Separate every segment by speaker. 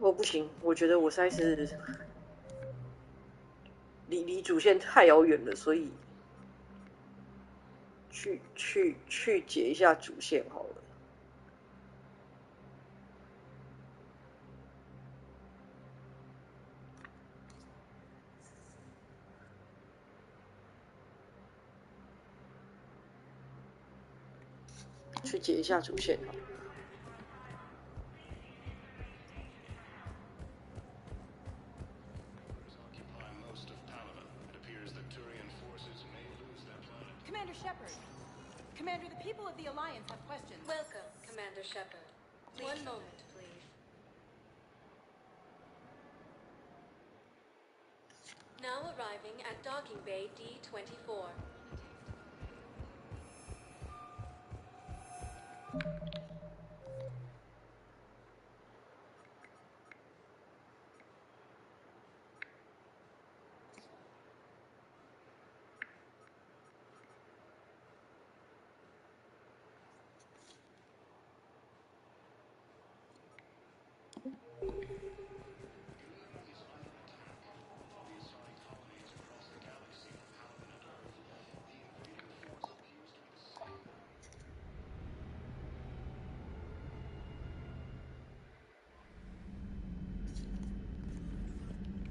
Speaker 1: 我不行，我觉得我实在是离主线太遥远了，所以去解一下主线好了。去解一下主线好了。
Speaker 2: Commander Shepard. Commander, the people of the Alliance have questions.
Speaker 3: Welcome, Commander Shepard. One moment, please. Now arriving at Docking Bay D-24.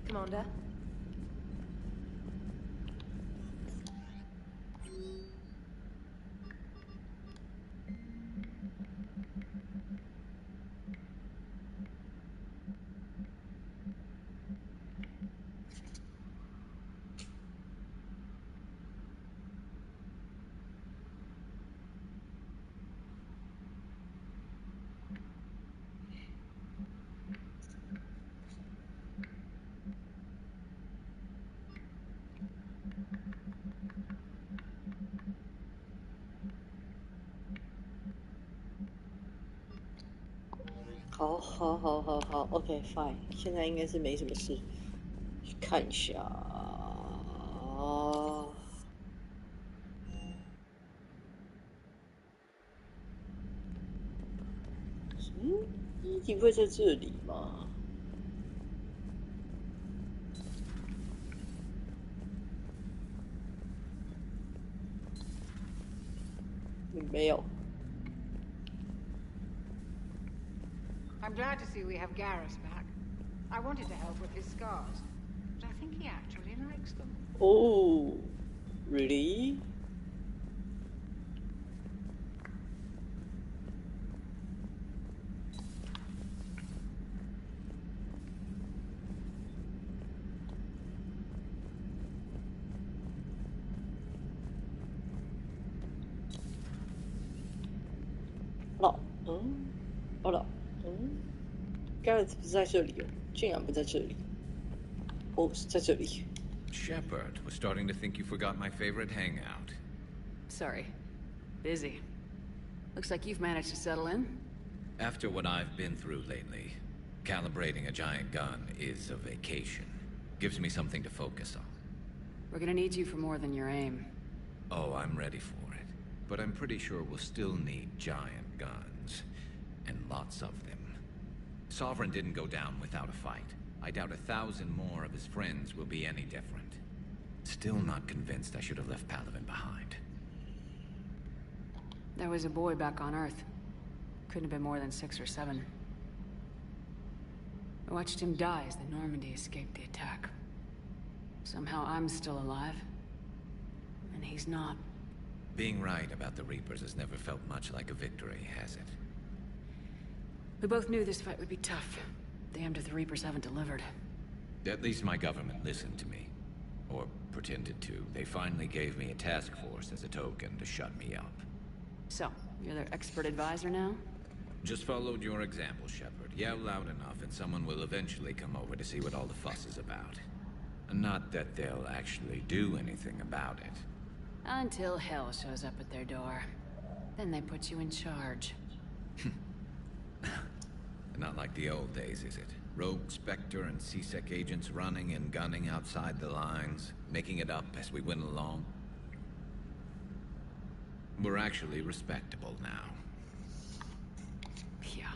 Speaker 2: Commander?
Speaker 1: 好 ，OK fine， 现在应该是没什么事，去看一下。一定会在这里吗？没有。
Speaker 4: I'm glad to see we have Garrus back. I wanted to help with his scars, but I think he actually likes them.
Speaker 1: Oh, really? Garrett 不在这里哦，竟然不在这里。哦，是在这里。
Speaker 5: Shepard was starting to think you forgot my favorite hangout.
Speaker 6: Sorry. Busy. Looks like you've managed to settle in.
Speaker 5: After what I've been through lately, calibrating a giant gun is a vacation. Gives me something to focus on.
Speaker 6: We're gonna need you for more than your aim.
Speaker 5: Oh, I'm ready for it. But I'm pretty sure we'll still need giant guns. And lots of them. Sovereign didn't go down without a fight. I doubt 1,000 more of his friends will be any different. Still not convinced I should have left Palaven behind.
Speaker 6: There was a boy back on Earth. Couldn't have been more than 6 or 7. I watched him die as the Normandy escaped the attack. Somehow I'm still alive. And he's not.
Speaker 5: Being right about the Reapers has never felt much like a victory, has it?
Speaker 6: We both knew this fight would be tough. Damned if the Reapers haven't delivered.
Speaker 5: At least my government listened to me. Or pretended to. They finally gave me a task force as a token to shut me up.
Speaker 6: So, you're their expert advisor now?
Speaker 5: Just followed your example, Shepard. Yell loud enough and someone will eventually come over to see what all the fuss is about. Not that they'll actually do anything about it.
Speaker 6: Until hell shows up at their door. Then they put you in charge.
Speaker 5: Not like the old days, is it? Rogue Spectre and C-Sec agents running and gunning outside the lines, making it up as we went along. We're actually respectable now.
Speaker 6: Yeah.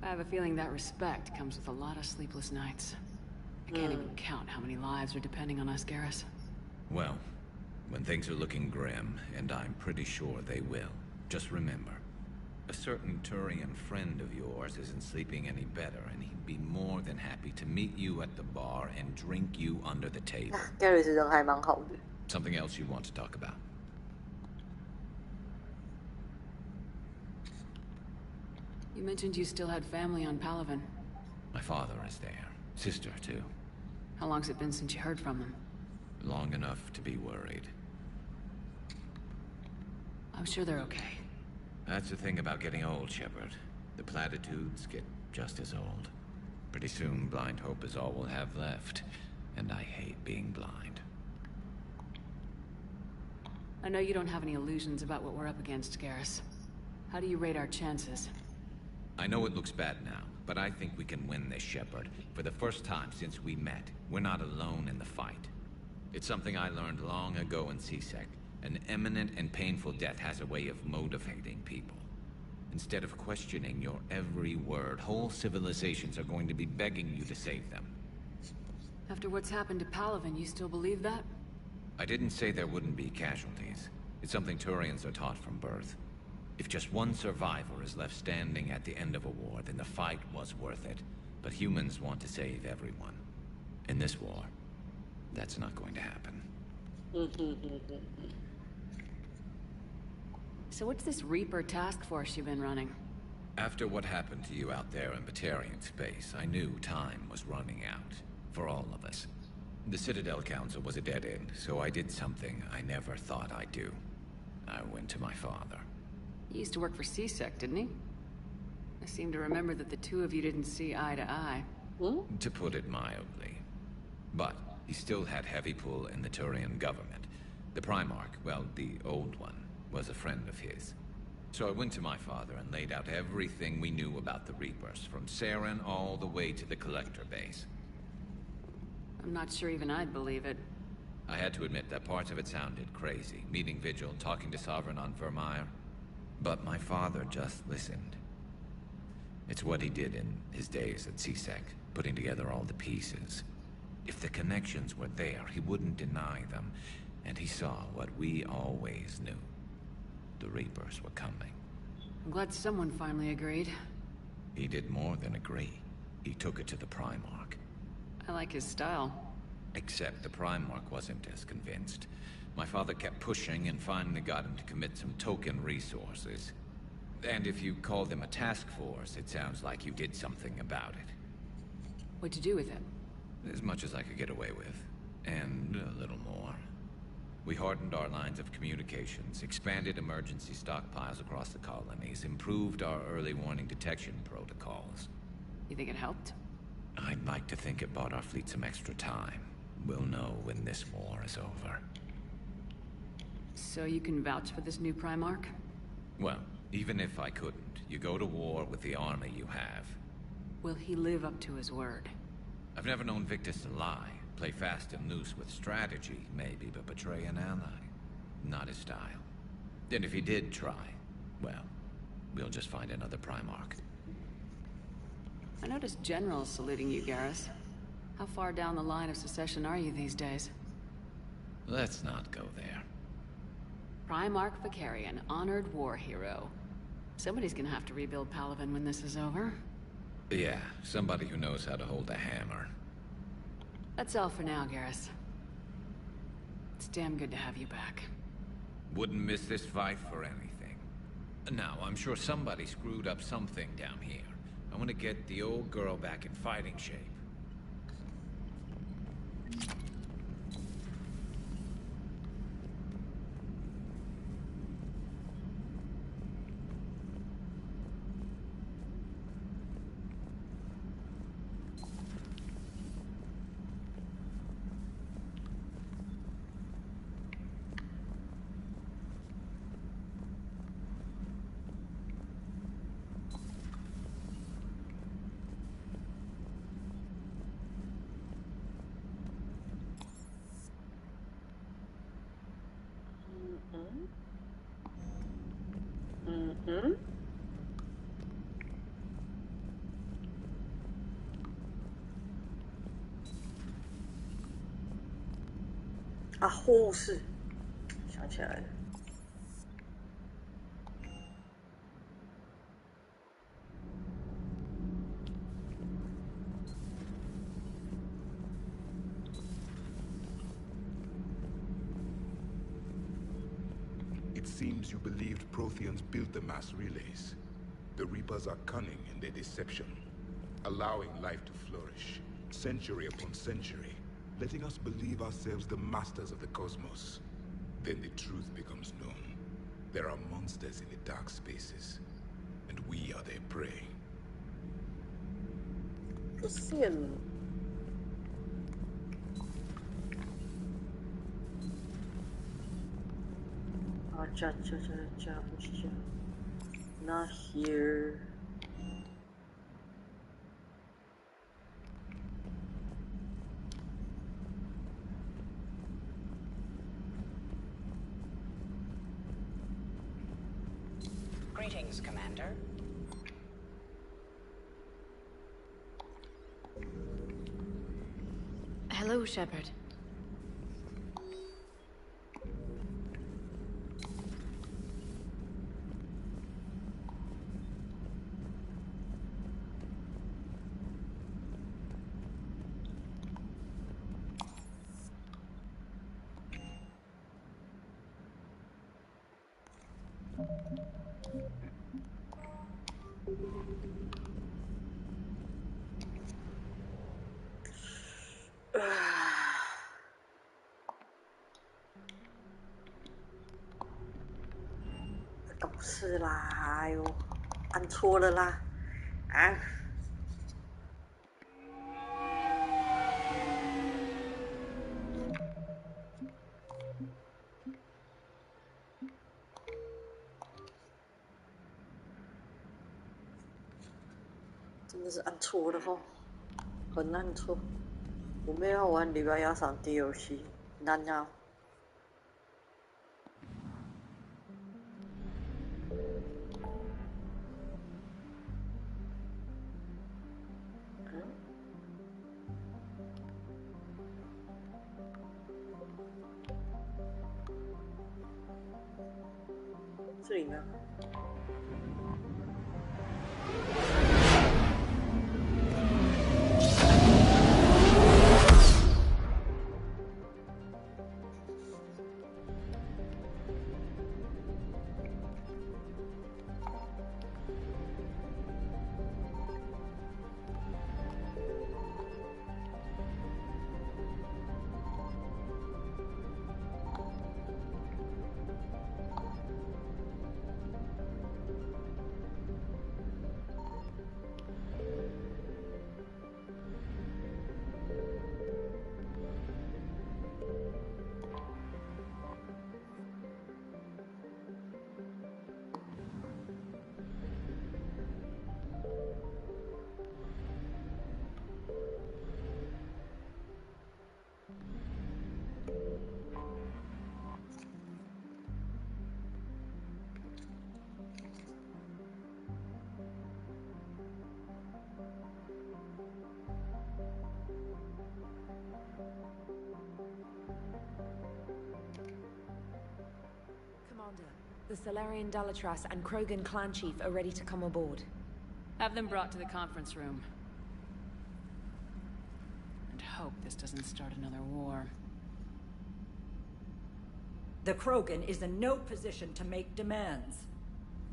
Speaker 6: I have a feeling that respect comes with a lot of sleepless nights. I can't even count how many lives are depending on us, Garrus.
Speaker 5: Well, when things are looking grim, and I'm pretty sure they will, just remember, a certain Turian friend of yours isn't sleeping any better, and he'd be more than happy to meet you at the bar and drink you under the table.
Speaker 1: Garrus 人还蛮好的。
Speaker 5: Something else you want to talk about?
Speaker 6: You mentioned you still had family on Palaven.
Speaker 5: My father is there. Sister, too.
Speaker 6: How long's it been since you heard from them?
Speaker 5: Long enough to be worried.
Speaker 6: I'm sure they're okay.
Speaker 5: That's the thing about getting old, Shepard. The platitudes get just as old. Pretty soon, blind hope is all we'll have left. And I hate being blind.
Speaker 6: I know you don't have any illusions about what we're up against, Garrus. How do you rate our chances?
Speaker 5: I know it looks bad now, but I think we can win this, Shepard. For the first time since we met, we're not alone in the fight. It's something I learned long ago in C-Sec. An imminent and painful death has a way of motivating people. Instead of questioning your every word, whole civilizations are going to be begging you to save them.
Speaker 6: After what's happened to Palaven, you still believe that?
Speaker 5: I didn't say there wouldn't be casualties. It's something Turians are taught from birth. If just one survivor is left standing at the end of a war, then the fight was worth it. But humans want to save everyone. In this war, that's not going to happen.
Speaker 6: So what's this Reaper task force you've been running?
Speaker 5: After what happened to you out there in Batarian space, I knew time was running out. For all of us. The Citadel Council was a dead end, so I did something I never thought I'd do. I went to my father.
Speaker 6: He used to work for C-Sec, didn't he? I seem to remember that the two of you didn't see eye to eye.
Speaker 5: To put it mildly. But he still had heavy pull in the Turian government. The Primarch, well, the old one, was a friend of his. So I went to my father and laid out everything we knew about the Reapers, from Saren all the way to the Collector base.
Speaker 6: I'm not sure even I'd believe it.
Speaker 5: I had to admit that parts of it sounded crazy, meeting Vigil, talking to Sovereign on Vermeer. But my father just listened. It's what he did in his days at C-Sec, putting together all the pieces. If the connections were there, he wouldn't deny them, and he saw what we always knew. The Reapers were coming.
Speaker 6: I'm glad someone finally agreed.
Speaker 5: He did more than agree. He took it to the Primarch.
Speaker 6: I like his style.
Speaker 5: Except the Primarch wasn't as convinced. My father kept pushing and finally got him to commit some token resources. And if you call them a task force, it sounds like you did something about it.
Speaker 6: What'd you do with it?
Speaker 5: As much as I could get away with. And a little more. We hardened our lines of communications, expanded emergency stockpiles across the colonies, improved our early warning detection protocols.
Speaker 6: You think it helped?
Speaker 5: I'd like to think it bought our fleet some extra time. We'll know when this war is over.
Speaker 6: So you can vouch for this new Primarch?
Speaker 5: Well, even if I couldn't, you go to war with the army you have.
Speaker 6: Will he live up to his word?
Speaker 5: I've never known Victus to lie. Play fast and loose with strategy, maybe, but betray an ally. Not his style. And if he did try, well, we'll just find another Primarch.
Speaker 6: I noticed generals saluting you, Garrus. How far down the line of secession are you these days?
Speaker 5: Let's not go there.
Speaker 6: Primarch Vakarian, honored war hero. Somebody's gonna have to rebuild Palaven when this is over.
Speaker 5: Yeah, somebody who knows how to hold a hammer.
Speaker 6: That's all for now, Garrus. It's damn good to have you back.
Speaker 5: Wouldn't miss this fight for anything. Now, I'm sure somebody screwed up something down here. I want to get the old girl back in fighting shape.
Speaker 1: 啊，护士，想起来了。
Speaker 7: It seems you believed Protheans built the mass relays. The Reapers are cunning in their deception, allowing life to flourish, century upon century, letting us believe ourselves the masters of the cosmos. Then the truth becomes known. There are monsters in the dark spaces, and we are their prey.
Speaker 1: Prothean. Not here.
Speaker 8: Greetings, Commander.
Speaker 9: Hello, Shepard.
Speaker 1: Tổng sư là ai ô? Ăn thua了啦！啊！真的是按错了吼，很按错。我们要玩礼拜要上 DLC， 难啊！这里呢？The
Speaker 10: Salarian Dalatras and Krogan clan chief are ready to come aboard.
Speaker 6: Have them brought to the conference room. And hope this doesn't start another war.
Speaker 11: The Krogan is in no position to make demands.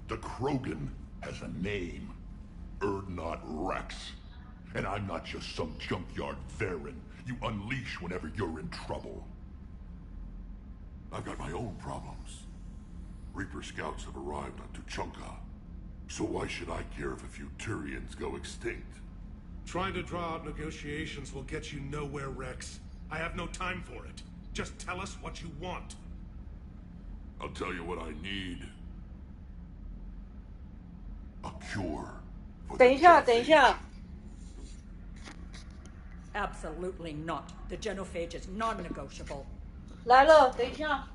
Speaker 12: The Krogan has a name. Urdnot Rex. And I'm not just some junkyard Varen you unleash whenever you're in trouble. I've got my own problems. Reaper scouts have arrived on Tuchanka. So why should I care if a few Turians go extinct?
Speaker 13: Trying to draw out negotiations will get you nowhere, Rex. I have no time for it. Just tell us what you want.
Speaker 12: I'll tell you what I need. A cure for
Speaker 1: 等一下，等一下。
Speaker 11: Absolutely not. The genophage is non-negotiable.
Speaker 1: 来了，等一下。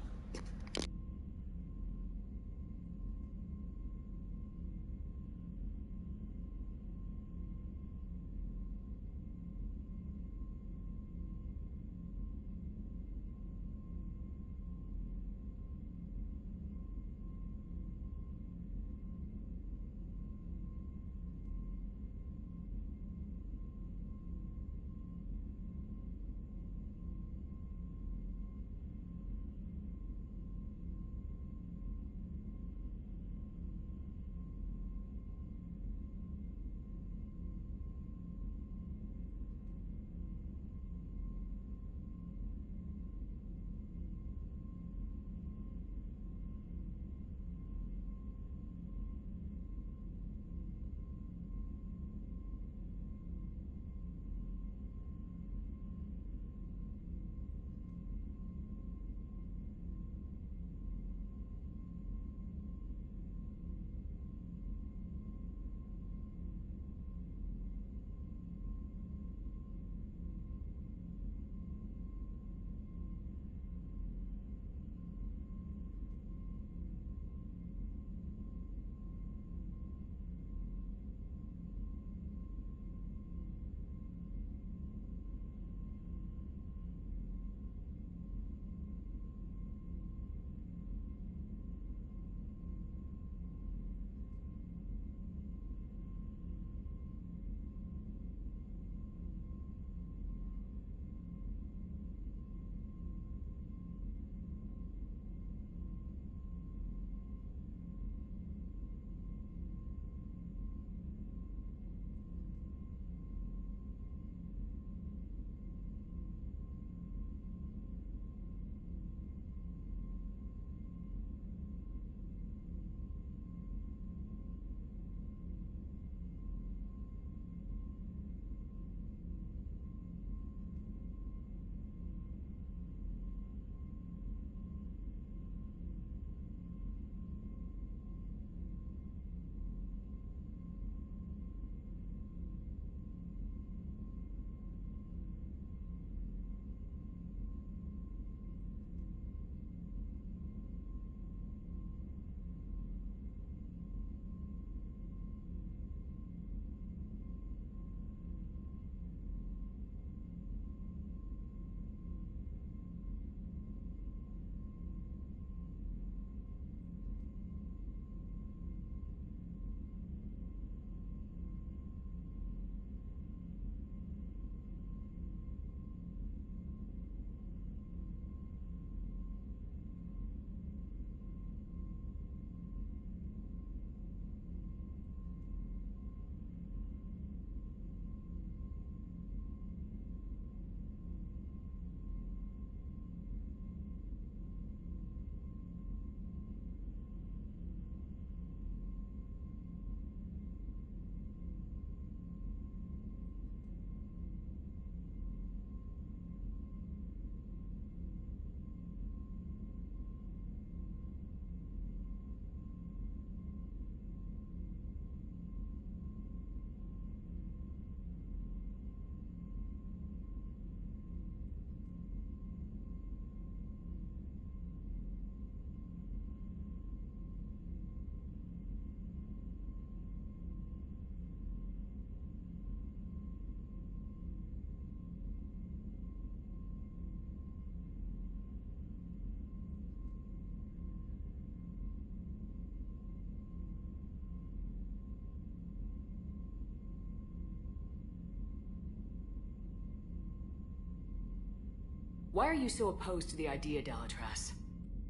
Speaker 6: Why are you so opposed to the idea, Delatras?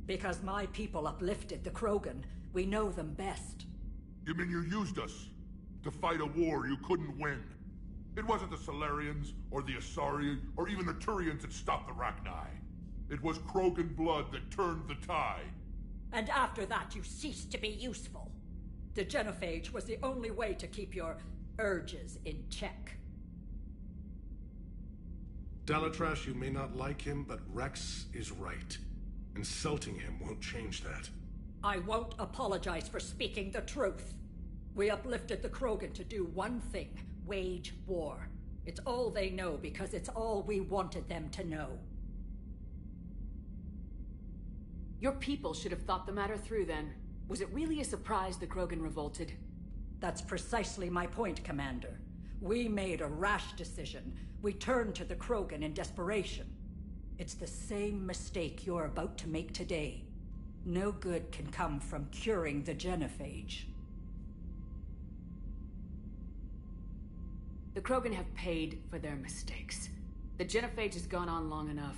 Speaker 11: Because my people uplifted the Krogan. We know them best.
Speaker 12: You mean you used us to fight a war you couldn't win? It wasn't the Solarians, or the Asari, or even the Turians that stopped the Rachni. It was Krogan blood that turned the tide.
Speaker 11: And after that, you ceased to be useful. The genophage was the only way to keep your urges in check.
Speaker 13: Delatras, you may not like him, but Rex is right. Insulting him won't change that.
Speaker 11: I won't apologize for speaking the truth. We uplifted the Krogan to do one thing: wage war. It's all they know because it's all we wanted them to know.
Speaker 6: Your people should have thought the matter through then. Was it really a surprise the Krogan revolted?
Speaker 11: That's precisely my point, Commander. We made a rash decision. We turned to the Krogan in desperation. It's the same mistake you're about to make today. No good can come from curing the genophage.
Speaker 6: The Krogan have paid for their mistakes. The genophage has gone on long enough.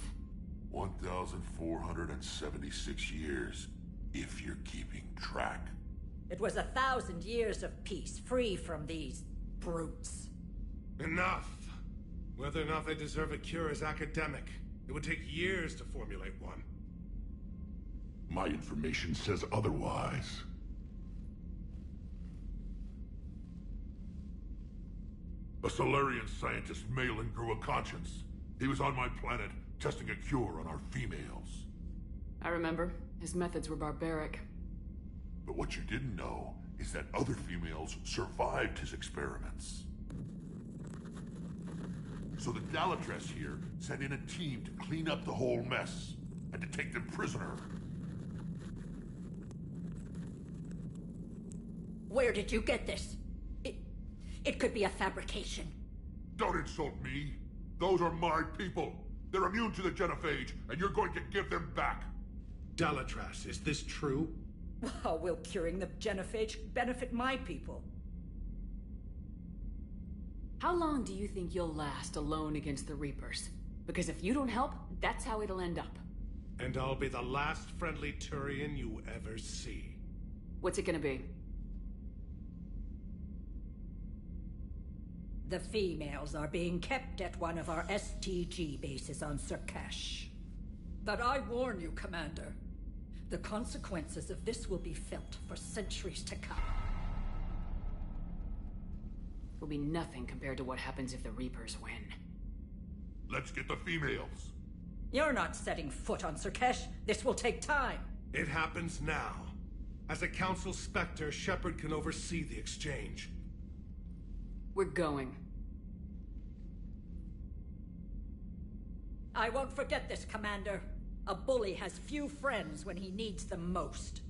Speaker 12: 1,476 years, if you're keeping track.
Speaker 11: It was 1,000 years of peace, free from these brutes.
Speaker 13: Enough! Whether or not they deserve a cure is academic. It would take years to formulate one.
Speaker 12: My information says otherwise. A Solarian scientist, Malin, grew a conscience. He was on my planet, testing a cure on our females.
Speaker 6: I remember. His methods were barbaric.
Speaker 12: But what you didn't know is that other females survived his experiments. So the Delatras here sent in a team to clean up the whole mess, and to take them prisoner.
Speaker 11: Where did you get this? It could be a fabrication.
Speaker 12: Don't insult me. Those are my people. They're immune to the genophage, and you're going to give them back.
Speaker 13: Delatras, is this true?
Speaker 11: How will curing the genophage benefit my people?
Speaker 6: How long do you think you'll last alone against the Reapers? Because if you don't help, that's how it'll end up.
Speaker 13: And I'll be the last friendly Turian you ever see.
Speaker 6: What's it gonna be?
Speaker 11: The females are being kept at one of our STG bases on Surkash. But I warn you, Commander, the consequences of this will be felt for centuries to come.
Speaker 6: Will be nothing compared to what happens if the Reapers win.
Speaker 12: Let's get the females.
Speaker 11: You're not setting foot on Surkash. This will take time.
Speaker 13: It happens now. As a Council Spectre, Shepard can oversee the exchange.
Speaker 6: We're going.
Speaker 11: I won't forget this, Commander. A bully has few friends when he needs them most.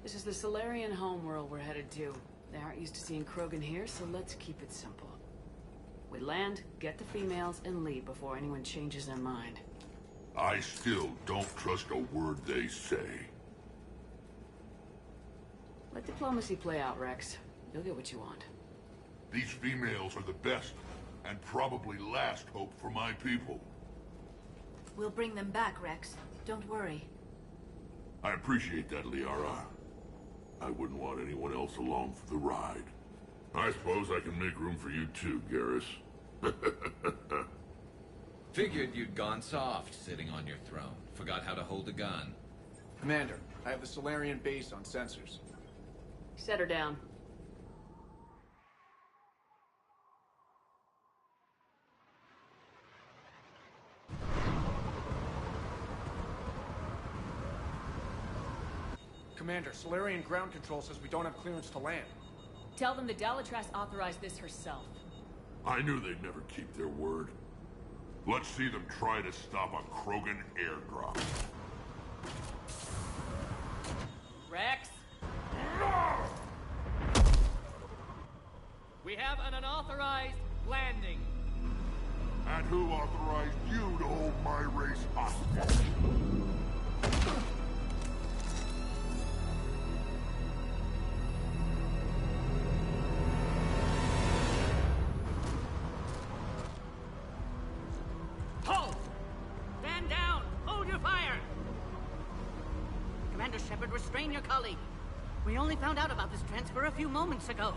Speaker 6: This is the Solarian homeworld we're headed to. They aren't used to seeing Krogan here, so let's keep it simple. We land, get the females, and leave before anyone changes their mind.
Speaker 12: I still don't trust a word they say.
Speaker 6: Let diplomacy play out, Rex. You'll get what you want.
Speaker 12: These females are the best, and probably last hope for my people.
Speaker 9: We'll bring them back, Rex. Don't worry.
Speaker 12: I appreciate that, Liara. I wouldn't want anyone else along for the ride. I suppose I can make room for you too, Garrus.
Speaker 5: Figured you'd gone soft sitting on your throne. Forgot how to hold a gun.
Speaker 14: Commander, I have the Solarian base on sensors.
Speaker 6: Set her down.
Speaker 14: Commander, Solarian ground control says we don't have clearance to land.
Speaker 6: Tell them the Dalatrass authorized this herself.
Speaker 12: I knew they'd never keep their word. Let's see them try to stop a Krogan airdrop.
Speaker 15: Rex? We have an unauthorized landing.
Speaker 12: And who authorized you to hold my race hostage?
Speaker 15: Halt! Stand down! Hold your fire! Commander Shepard, restrain your colleague. We only found out about this transfer a few moments ago.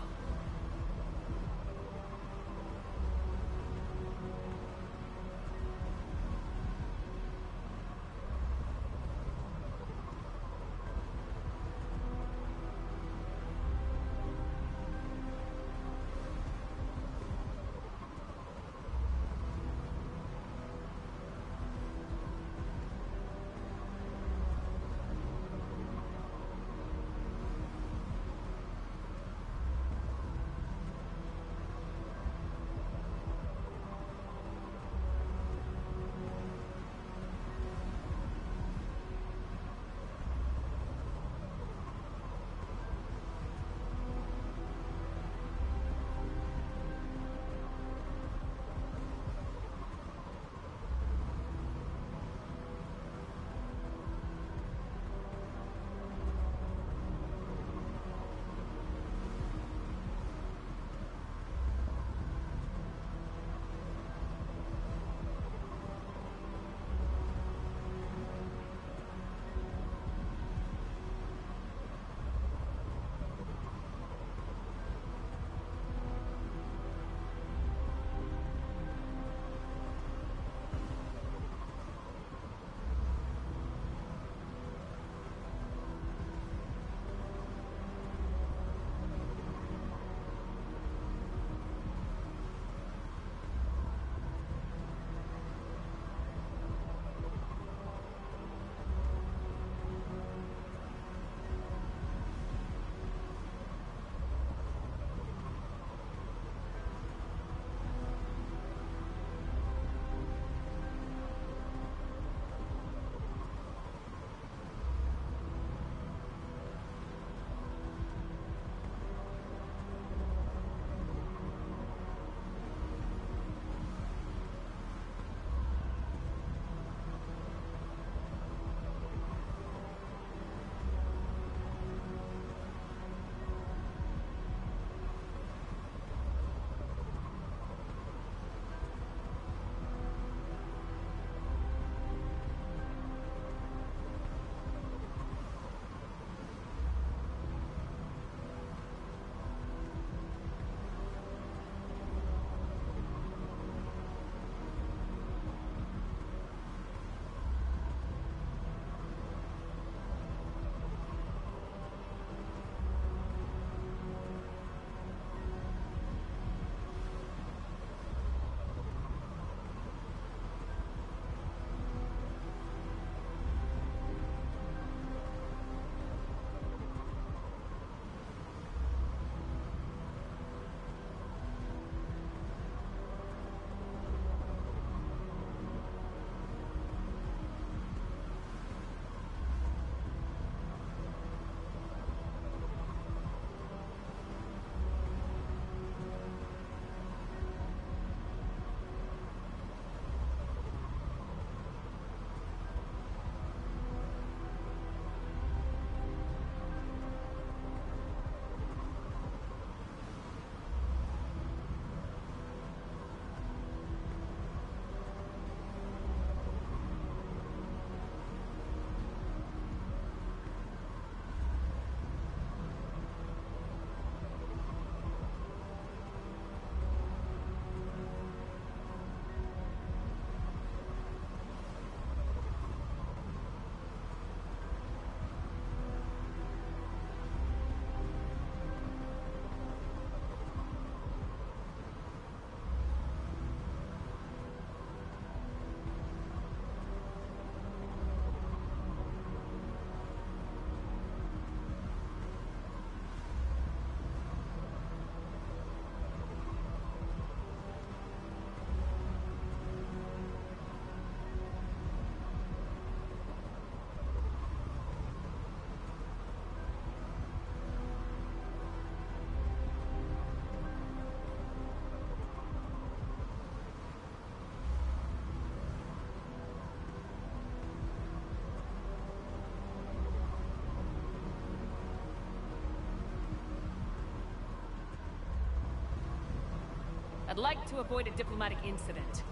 Speaker 6: I'd like to avoid a diplomatic incident.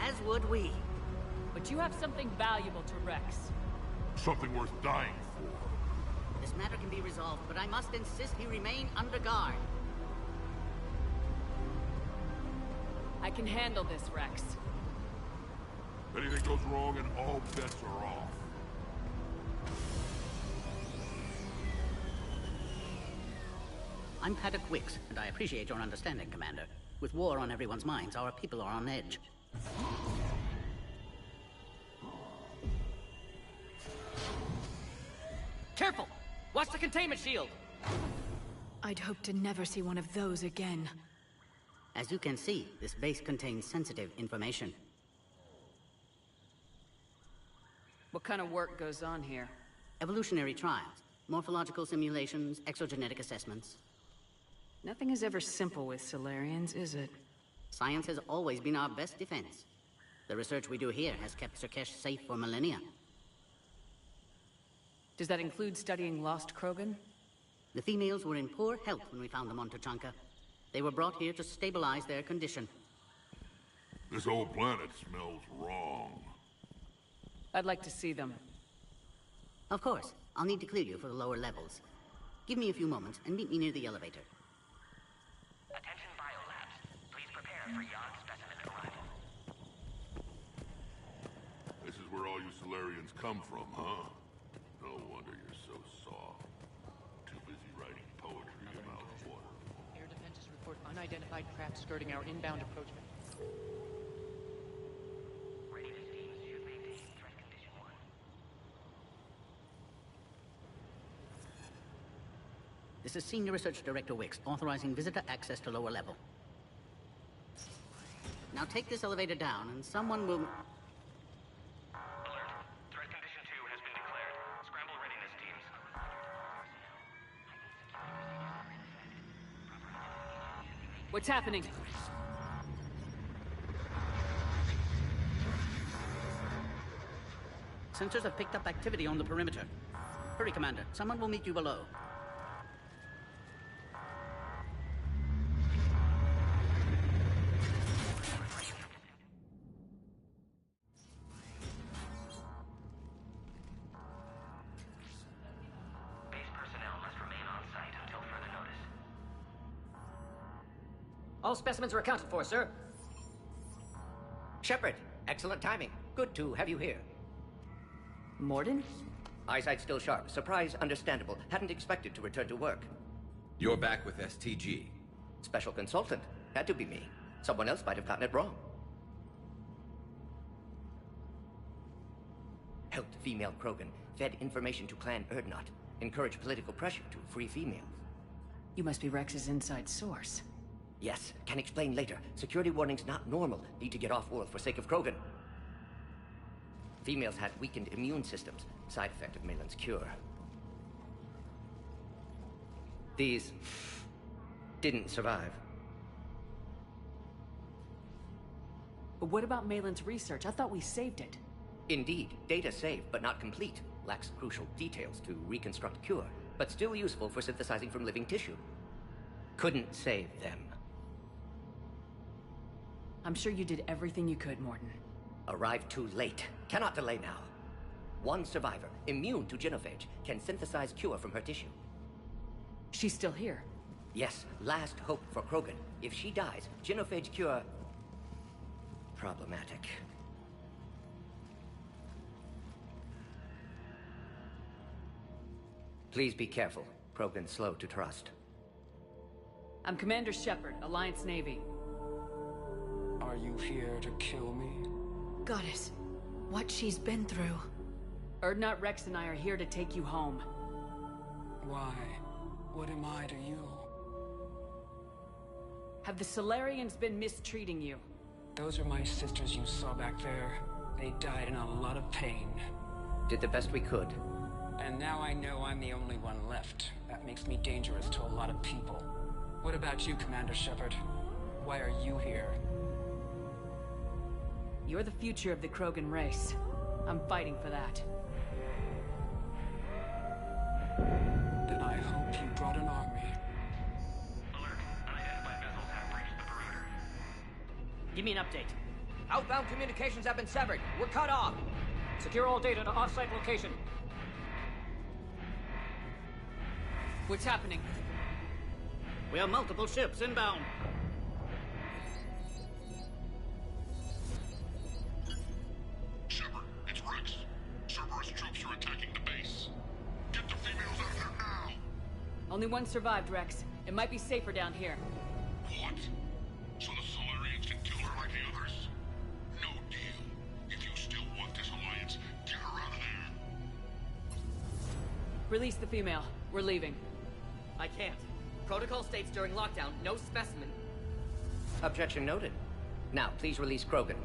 Speaker 15: As would we.
Speaker 6: But you have something valuable to Rex.
Speaker 12: Something worth dying for.
Speaker 15: This matter can be resolved, but I must insist he remain under guard.
Speaker 6: I can handle this, Rex.
Speaker 12: If anything goes wrong, and all bets are off.
Speaker 15: I'm Paddock Wicks, and I appreciate your understanding, Commander. With war on everyone's minds, our people are on edge.
Speaker 16: Careful! Watch the containment shield!
Speaker 10: I'd hope to never see one of those again.
Speaker 15: As you can see, this base contains sensitive information.
Speaker 6: What kind of work goes on here?
Speaker 15: Evolutionary trials, morphological simulations, exogenetic assessments.
Speaker 6: Nothing is ever simple with Solarians, is it?
Speaker 15: Science has always been our best defense. The research we do here has kept Sur'Kesh safe for millennia.
Speaker 6: Does that include studying lost Krogan?
Speaker 15: The females were in poor health when we found them on Tuchanka. They were brought here to stabilize their condition.
Speaker 12: This whole planet smells wrong.
Speaker 6: I'd like to see them.
Speaker 15: Of course. I'll need to clear you for the lower levels. Give me a few moments and meet me near the elevator.
Speaker 16: Attention biolabs. Please prepare for Yon specimen arrival.
Speaker 12: This is where all you Solarians come from, huh? No wonder you're so soft. Too busy writing poetry about water.
Speaker 16: Air defenses report unidentified craft skirting our inbound approach. Readiness teams should maintain threat condition 1.
Speaker 15: This is Senior Research Director Wicks, authorizing visitor access to lower level. Now take this elevator down and someone will...
Speaker 16: Alert. Threat condition 2 has been declared. Scramble readiness teams.
Speaker 6: What's happening?
Speaker 15: Sensors have picked up activity on the perimeter. Hurry, Commander. Someone will meet you below.
Speaker 16: Base personnel must remain on site until further notice.
Speaker 17: All specimens are accounted for, sir. Shepard, excellent timing. Good to have you here.
Speaker 6: Mordin?
Speaker 17: Eyesight still sharp. Surprise understandable. Hadn't expected to return to work.
Speaker 5: You're back with STG.
Speaker 17: Special consultant. Had to be me. Someone else might have gotten it wrong. Helped female Krogan. Fed information to Clan Urdnot. Encouraged political pressure to free females.
Speaker 6: You must be Rex's inside source.
Speaker 17: Yes, can explain later. Security warnings not normal. Need to get off-world for sake of Krogan. Females had weakened immune systems. Side effect of Malin's cure. These didn't survive.
Speaker 6: But what about Malin's research? I thought we saved it.
Speaker 17: Indeed, data saved, but not complete. Lacks crucial details to reconstruct cure, but still useful for synthesizing from living tissue. Couldn't save them.
Speaker 6: I'm sure you did everything you could, Mordin.
Speaker 17: Arrived too late. Cannot delay now. One survivor, immune to genophage, can synthesize cure from her tissue.
Speaker 6: She's still here?
Speaker 17: Yes, last hope for Krogan. If she dies, genophage cure... problematic. Please be careful. Krogan's slow to trust.
Speaker 6: I'm Commander Shepard, Alliance Navy.
Speaker 18: Are you here to kill me?
Speaker 10: Goddess, what she's been through.
Speaker 6: Urdnot, Rex, and I are here to take you home.
Speaker 18: Why? What am I to you?
Speaker 6: Have the Solarians been mistreating you?
Speaker 18: Those are my sisters you saw back there. They died in a lot of pain.
Speaker 17: Did the best we could.
Speaker 18: And now I know I'm the only one left. That makes me dangerous to a lot of people. What about you, Commander Shepard? Why are you here?
Speaker 6: You're the future of the Krogan race. I'm fighting for that.
Speaker 18: Then I hope you brought an army.
Speaker 16: Alert. Unidentified vessels have breached the perimeter.
Speaker 19: Give me an update.
Speaker 20: Outbound communications have been severed. We're cut off.
Speaker 19: Secure all data to off-site location.
Speaker 6: What's happening?
Speaker 19: We have multiple ships inbound.
Speaker 12: Shepard, it's Rex. Cerberus troops are attacking the base. Get the females out of there now!
Speaker 6: Only one survived, Rex. It might be safer down here.
Speaker 12: What? So the Solarians can kill her like the others? No deal. If you still want this alliance, get her out of there.
Speaker 6: Release the female. We're leaving.
Speaker 20: I can't. Protocol states during lockdown, no specimen.
Speaker 17: Objection noted. Now, please release Krogan.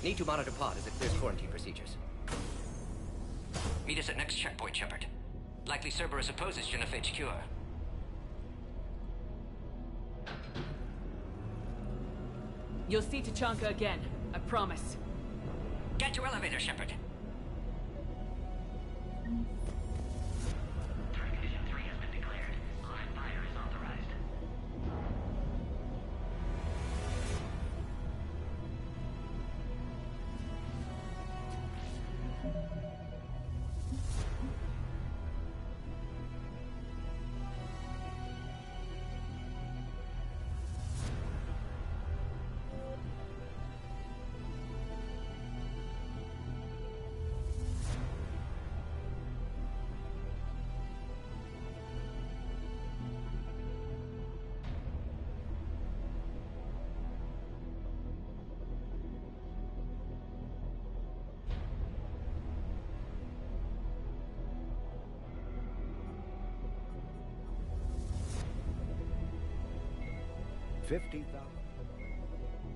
Speaker 17: Need to monitor pod as it clears quarantine procedures.
Speaker 16: Meet us at next checkpoint, Shepard. Likely Cerberus opposes genophage cure.
Speaker 6: You'll see Tachanka again. I promise.
Speaker 16: Get to elevator, Shepard. Condition 3 has been declared. Live fire is authorized.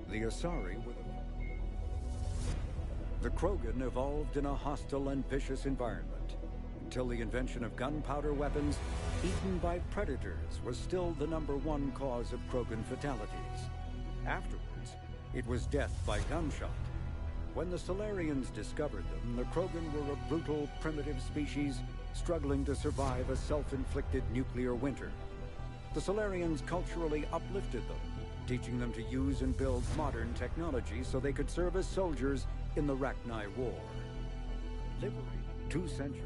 Speaker 21: The Asari were the Krogan evolved in a hostile and vicious environment. Until the invention of gunpowder weapons, eaten by predators was still the #1 cause of Krogan fatalities. Afterwards, it was death by gunshot. When the Solarians discovered them, the Krogan were a brutal, primitive species struggling to survive a self-inflicted nuclear winter. The Solarians culturally uplifted them, teaching them to use and build modern technology so they could serve as soldiers in the Rachni War. Liberated 2 centuries.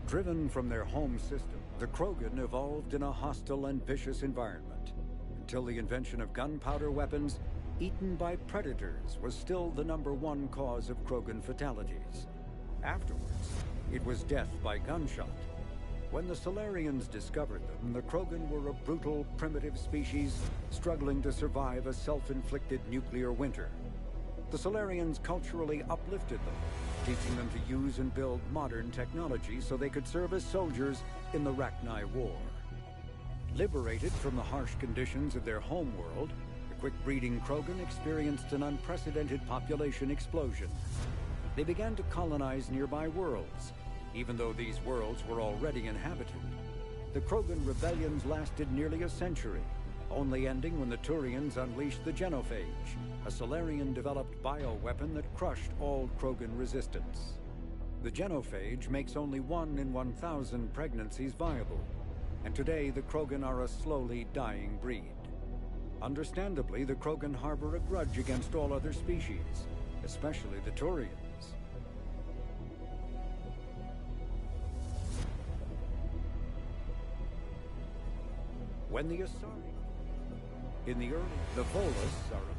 Speaker 21: Driven from their home system, the Krogan evolved in a hostile and vicious environment. Until the invention of gunpowder weapons, eaten by predators was still the #1 cause of Krogan fatalities. Afterwards, it was death by gunshot. When the Solarians discovered them, the Krogan were a brutal, primitive species struggling to survive a self-inflicted nuclear winter. The Solarians culturally uplifted them, teaching them to use and build modern technology so they could serve as soldiers in the Rachni War. Liberated from the harsh conditions of their homeworld, the quick-breeding Krogan experienced an unprecedented population explosion. They began to colonize nearby worlds, even though these worlds were already inhabited. The Krogan rebellions lasted nearly a century, only ending when the Turians unleashed the Genophage, a Solarian-developed bioweapon that crushed all Krogan resistance. The Genophage makes only 1 in 1,000 pregnancies viable, and today the Krogan are a slowly dying breed. Understandably, the Krogan harbor a grudge against all other species, especially the Turians. When the Asari, in the Volus are,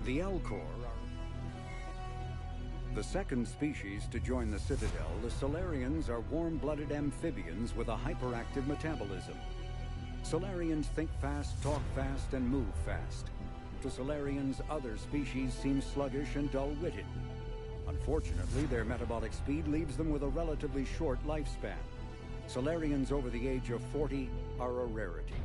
Speaker 21: the Elcor are, the second species to join the Citadel, the Solarians are warm-blooded amphibians with a hyperactive metabolism. Solarians think fast, talk fast, and move fast. To Solarians, other species seem sluggish and dull-witted. Unfortunately, their metabolic speed leaves them with a relatively short lifespan. Solarians over the age of 40 are a rarity.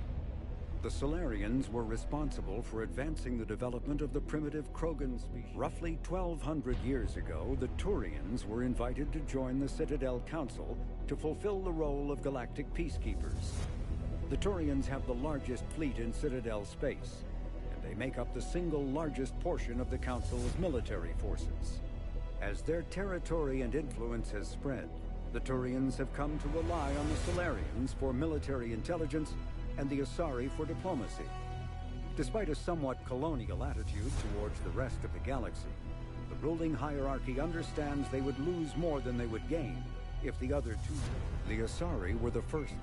Speaker 21: The Solarians were responsible for advancing the development of the primitive Krogan species. Roughly 1,200 years ago, the Turians were invited to join the Citadel Council to fulfill the role of galactic peacekeepers. The Turians have the largest fleet in Citadel space, and they make up the single largest portion of the Council's military forces. As their territory and influence has spread, the Turians have come to rely on the Solarians for military intelligence and the Asari for diplomacy. Despite a somewhat colonial attitude towards the rest of the galaxy, the ruling hierarchy understands they would lose more than they would gain if the other two... The Asari were the first.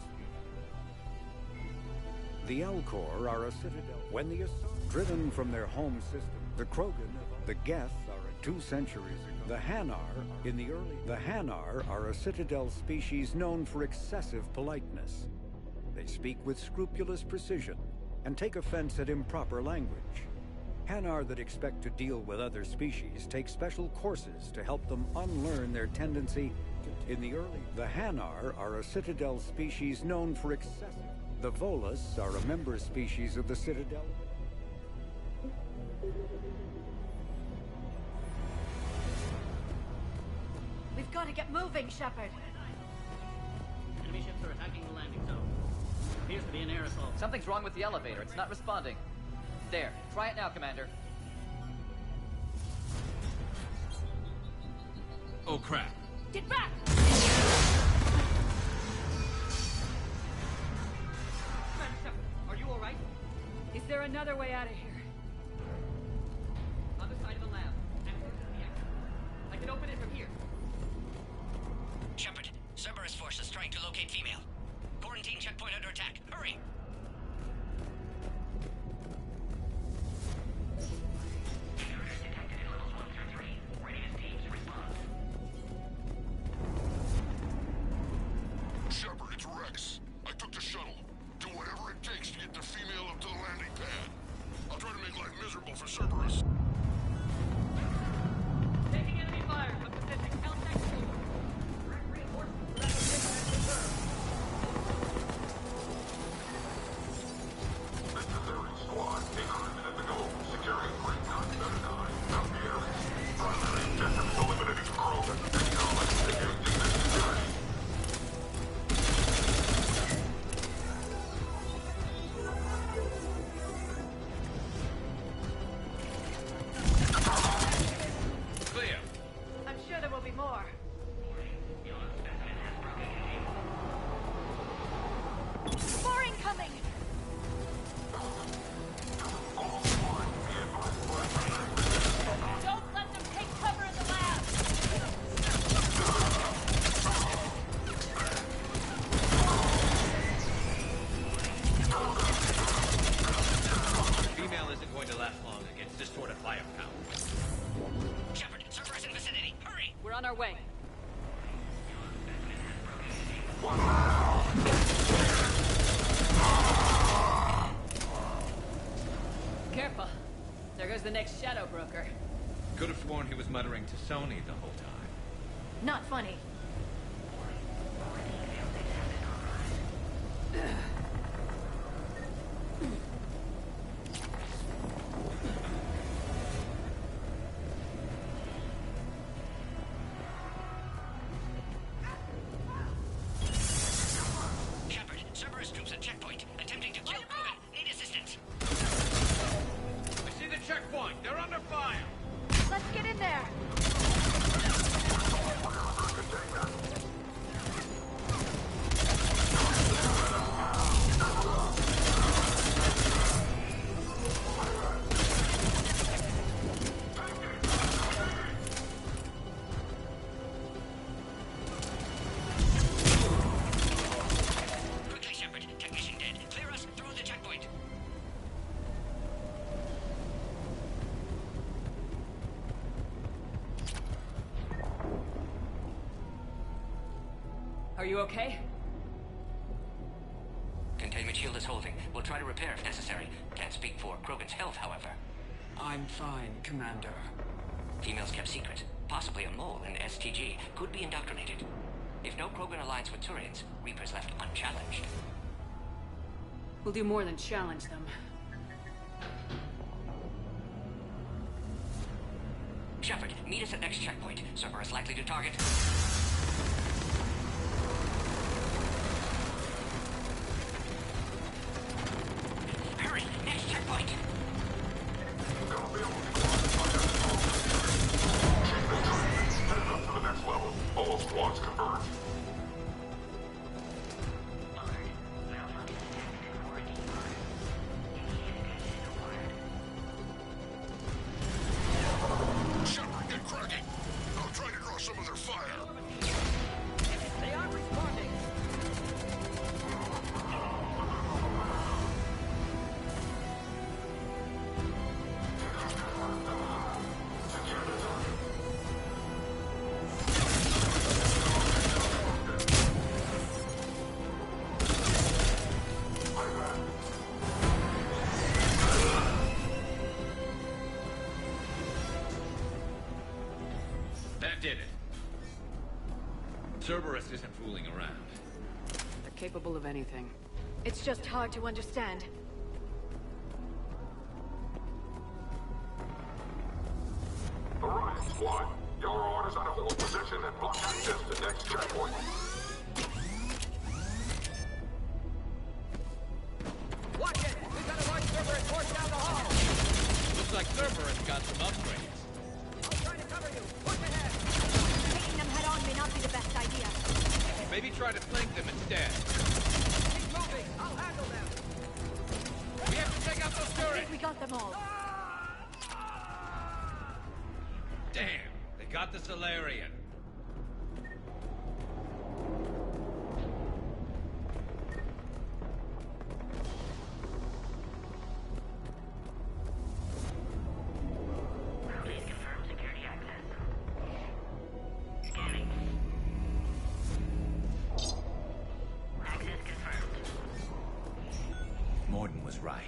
Speaker 21: The Elcor are a citadel. When the Asari... Driven from their home system, the Krogan, the Geth are 2 centuries ago. The Hanar are a citadel species known for excessive politeness. They speak with scrupulous precision and take offense at improper language. Hanar that expect to deal with other species take special courses to help them unlearn their tendency to... The Hanar are a citadel species known for excessive... The Volus are a member species of the citadel...
Speaker 9: We've got to get moving, Shepard.
Speaker 19: Enemy ships are attacking the landing zone. Appears to be an air assault.
Speaker 20: Something's wrong with the elevator. It's not responding. There. Try it now, Commander.
Speaker 5: Oh, crap.
Speaker 9: Get back!
Speaker 20: Commander Shepard, are you alright?
Speaker 6: Is there another way out of here?
Speaker 20: Other side of the lab. Access to the exit. I can open it from here.
Speaker 16: Shepard, Cerberus forces trying to locate female. Quarantine checkpoint under attack. Hurry!
Speaker 12: Shepard, it's Rex. I took the shuttle. Do whatever it takes to get the female up to the landing pad. I'll try to make life miserable for Cerberus.
Speaker 20: Taking enemy fire. I'm positioning Caltech team.
Speaker 12: Necessary squad, 800 minutes ago, securing Great Khan Metacon. Out the area. Primary objective is eliminating Krogan and knowledge against this security.
Speaker 5: Clear.
Speaker 9: I'm sure there will be more. More incoming! Don't let them take cover in the lab!
Speaker 5: Female isn't going to last long against this sort of firepower.
Speaker 16: Shepard, Cerberus in vicinity. Hurry!
Speaker 6: We're on our way. Careful. There goes the next shadow broker.
Speaker 5: Could have sworn he was muttering to Sony the whole time.
Speaker 9: Not funny.
Speaker 16: Shepard, Cerberus troops at checkpoint. Attempting to kill Krogan. Need assistance.
Speaker 5: I see the checkpoint. They're under fire.
Speaker 9: Let's get in there!
Speaker 16: Quickly, Shepard. Technician dead. Clear us through the checkpoint.
Speaker 6: Are you okay?
Speaker 17: Containment shield is holding. We'll try to repair if necessary. Can't speak for Krogan's health, however.
Speaker 18: I'm fine, Commander.
Speaker 17: Females kept secret. Possibly a mole in STG. Could be indoctrinated. If no Krogan alliance with Turians, Reaper's left unchallenged.
Speaker 6: We'll do more than challenge them.
Speaker 17: Shepard, meet us at next checkpoint. Cerberus likely to target. Hurry! Next checkpoint!
Speaker 12: Up to the next level. All squads converge.
Speaker 5: did it. Cerberus isn't fooling around.
Speaker 6: They're capable of anything.
Speaker 2: It's just hard to understand.
Speaker 12: Orion Squad, your orders are to hold position and block access to next checkpoint.
Speaker 20: Watch it! We've got a large Cerberus force down the hall!
Speaker 5: Looks like Cerberus got some upgrades.
Speaker 20: I'll try to cover you! Push ahead!
Speaker 2: Taking them head on may not be the best idea.
Speaker 5: Maybe try to flank them instead.
Speaker 20: Keep moving! I'll handle them!
Speaker 5: We have to take out those
Speaker 2: I
Speaker 5: turrets!
Speaker 2: think we got them all.
Speaker 5: Damn, they got the Solarian.
Speaker 16: Please confirm security access. Scanning. Access confirmed.
Speaker 5: Mordin was right.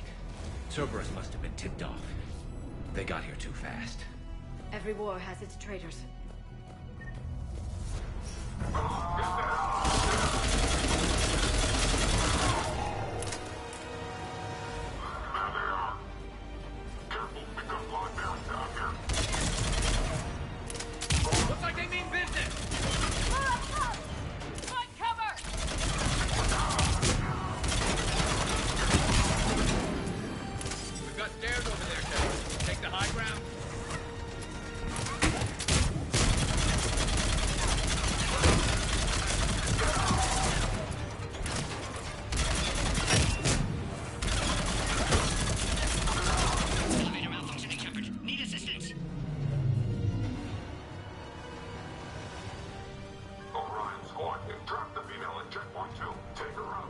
Speaker 5: Cerberus must have been tipped off. They got here too fast.
Speaker 2: Every war has its traitors.
Speaker 5: Looks like they mean business!
Speaker 2: Find cover!
Speaker 5: We've got stairs over there, Kevin. Take the high ground.
Speaker 16: Elevator malfunctioning, Shepard. Need assistance.
Speaker 12: Orion Squad, entrap the female at checkpoint 2. Take her out.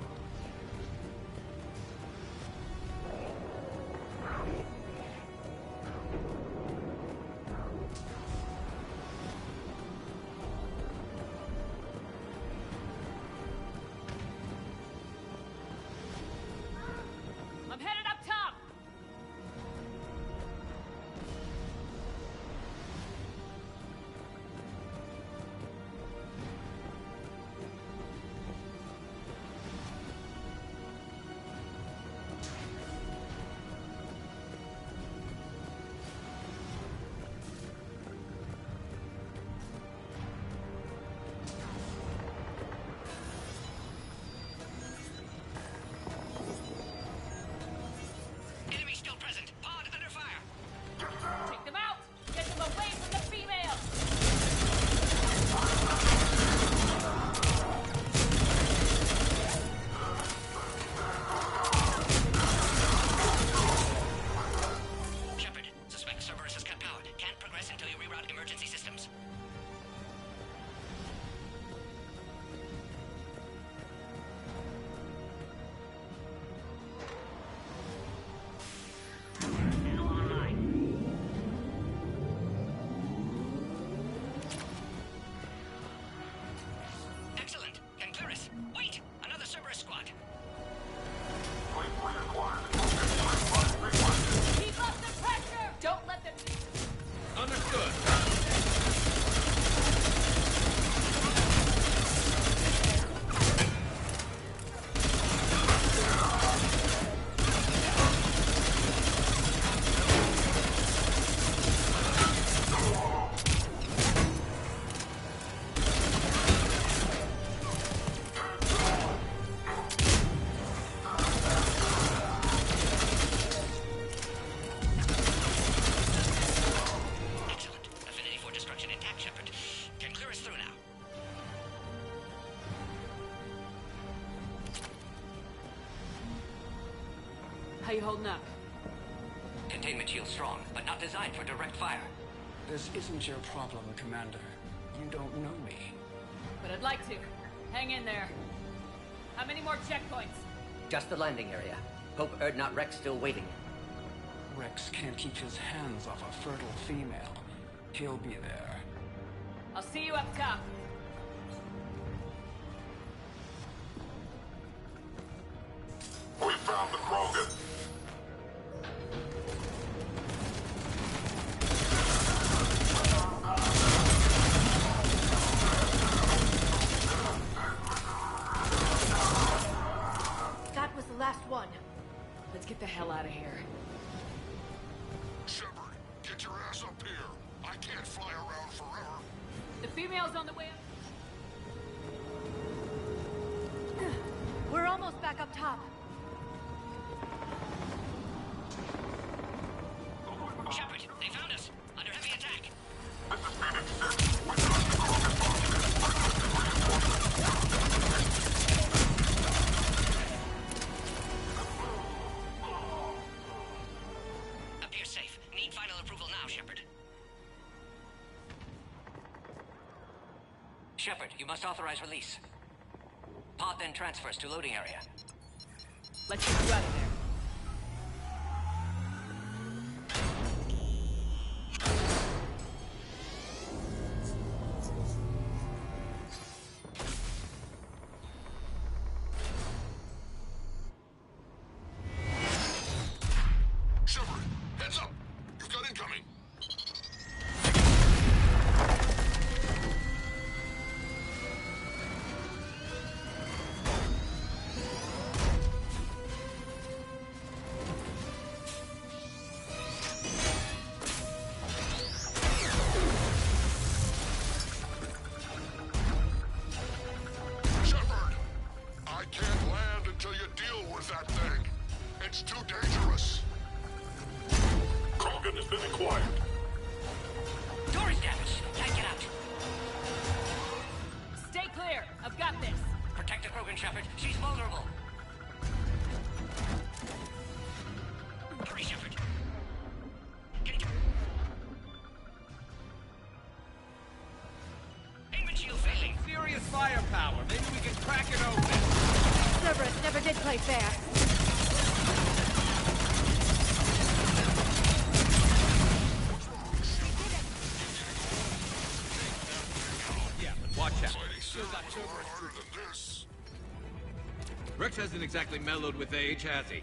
Speaker 2: I'm headed up top!
Speaker 16: Enemy still present. Pod under fire.
Speaker 2: Take them out! Get them away from the females!
Speaker 16: Shepard, suspect Cerberus has cut power. Can't progress until you reroute emergency systems. Now online. Excellent. Concurus. Wait! Another Cerberus squad.
Speaker 2: Keep up the pressure! Don't let them...
Speaker 5: Understood.
Speaker 16: Excellent. Affinity for destruction intact, Shepard. Can clear us through now.
Speaker 6: How you holding up?
Speaker 17: Containment shield strong, but not designed for direct fire.
Speaker 18: This isn't your problem, Commander. You don't know me.
Speaker 2: But I'd like to. Hang in there. How many more checkpoints?
Speaker 17: Just the landing area. Hope Erdnot Rex still waiting.
Speaker 18: Rex can't keep his hands off a fertile female. He'll be there.
Speaker 2: I'll see you up top.
Speaker 12: We found the Krogan.
Speaker 6: let's get the hell out of here.
Speaker 12: Shepard, get your ass up here. I can't fly around forever.
Speaker 6: The female's on the way up.
Speaker 2: We're almost back up top.
Speaker 16: Shepard, they found us. Under heavy attack. Appears safe. Need final approval now, Shepard. Shepard, you must authorize release. Pod then transfers to loading area.
Speaker 6: Let's get you out of there.
Speaker 12: Shepard, heads up. You've got incoming. Shepard, I can't land until you deal with that thing. It's too dangerous. Krogan has been acquired.
Speaker 16: Door is damaged. Can't get out.
Speaker 6: Stay clear. I've got this.
Speaker 16: Protect the Krogan, Shepard. She's vulnerable. Hurry, Shepard. Aiming shield failing.
Speaker 14: Serious firepower. Maybe we can crack it open.
Speaker 2: Cerberus never did play fair.
Speaker 5: Yeah, but watch out.
Speaker 12: Still got harder than this.
Speaker 5: Rex hasn't exactly mellowed with age, has he?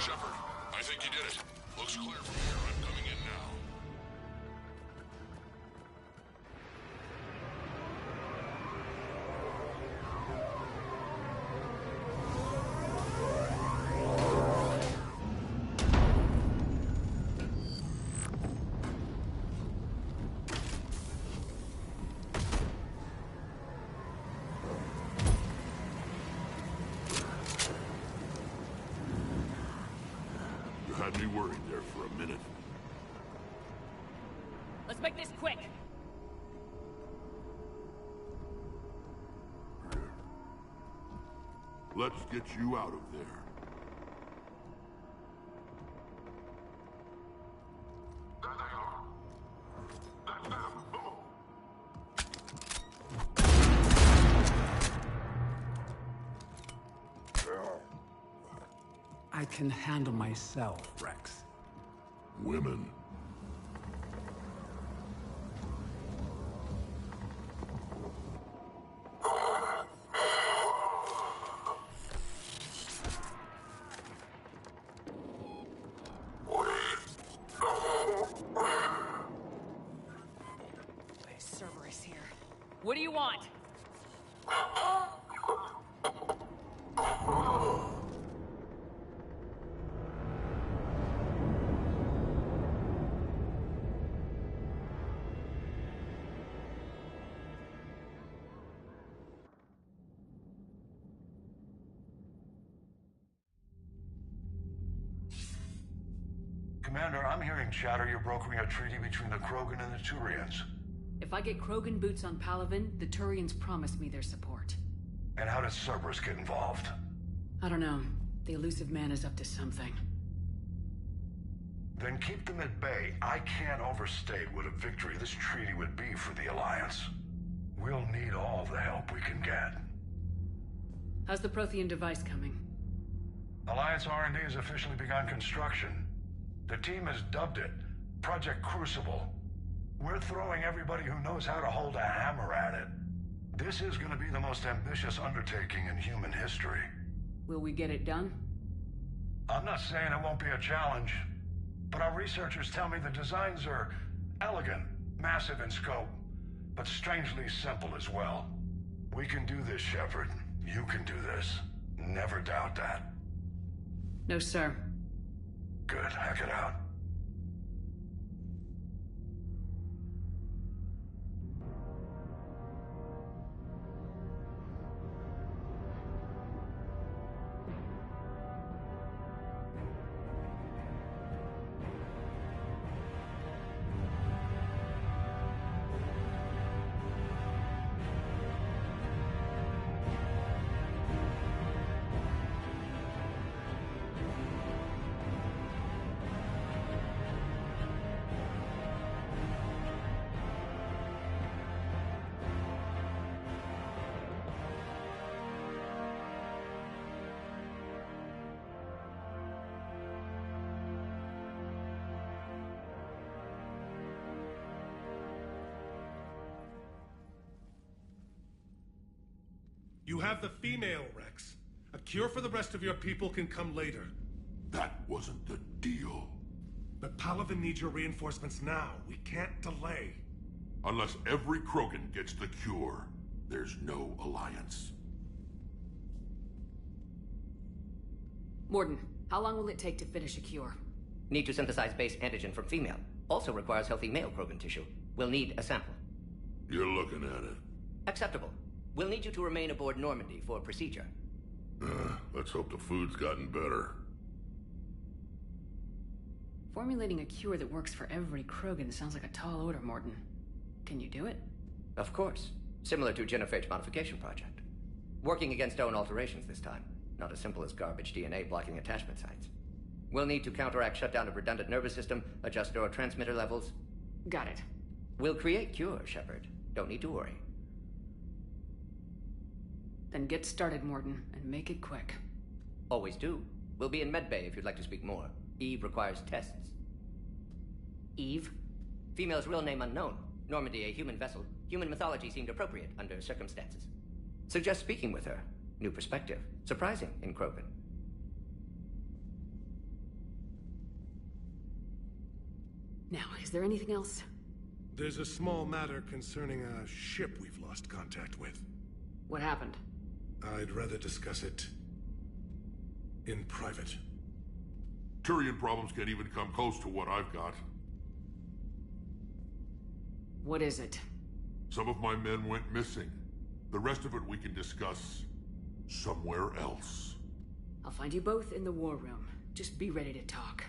Speaker 12: Shepard, I think you did it. Looks clear from here. I'm coming in now. You had me worried there for a minute.
Speaker 6: Let's make this quick.
Speaker 12: Let's get you out of there.
Speaker 18: I can handle myself, Rex.
Speaker 12: Women.
Speaker 6: Cerberus here. What do you want?
Speaker 3: Commander, I'm hearing chatter you're brokering a treaty between the Krogan and the Turians.
Speaker 6: If I get Krogan boots on Palaven, the Turians promise me their support.
Speaker 3: And how does Cerberus get involved?
Speaker 6: I don't know. The elusive man is up to something.
Speaker 3: Then keep them at bay. I can't overstate what a victory this treaty would be for the Alliance. We'll need all the help we can get.
Speaker 6: How's the Prothean device coming?
Speaker 3: Alliance R&D has officially begun construction. The team has dubbed it Project Crucible. We're throwing everybody who knows how to hold a hammer at it. This is going to be the most ambitious undertaking in human history.
Speaker 6: Will we get it done?
Speaker 3: I'm not saying it won't be a challenge, but our researchers tell me the designs are elegant, massive in scope, but strangely simple as well. We can do this, Shepard. You can do this. Never doubt that.
Speaker 6: No, sir.
Speaker 3: Good. Hack it out.
Speaker 13: You have the female, Rex. A cure for the rest of your people can come later.
Speaker 12: That wasn't the deal.
Speaker 13: But Palaven needs your reinforcements now. We can't delay.
Speaker 12: Unless every Krogan gets the cure, there's no alliance.
Speaker 6: Mordin, how long will it take to finish a cure?
Speaker 17: Need to synthesize base antigen from female. Also requires healthy male Krogan tissue. We'll need a sample.
Speaker 12: You're looking at it.
Speaker 17: Acceptable. We'll need you to remain aboard Normandy for procedure.
Speaker 12: Let's hope the food's gotten better.
Speaker 6: Formulating a cure that works for every Krogan sounds like a tall order, Mordin. Can you do it?
Speaker 17: Of course. Similar to Genophage modification project. Working against own alterations this time. Not as simple as garbage DNA blocking attachment sites. We'll need to counteract shutdown of redundant nervous system, adjust neurotransmitter levels.
Speaker 6: Got it.
Speaker 17: We'll create cure, Shepard. Don't need to worry.
Speaker 6: Then get started, Mordin, and make it quick.
Speaker 17: Always do. We'll be in medbay if you'd like to speak more. Eve requires tests.
Speaker 6: Eve?
Speaker 17: Female's real name unknown. Normandy, a human vessel. Human mythology seemed appropriate under circumstances. Suggest speaking with her. New perspective. Surprising in Krogan.
Speaker 6: Now, is there anything else?
Speaker 13: There's a small matter concerning a ship we've lost contact with.
Speaker 6: What happened?
Speaker 13: I'd rather discuss it in private.
Speaker 12: Turian problems can't even come close to what I've got.
Speaker 6: What is it?
Speaker 12: Some of my men went missing. The rest of it we can discuss somewhere else.
Speaker 6: I'll find you both in the war room. Just be ready to talk.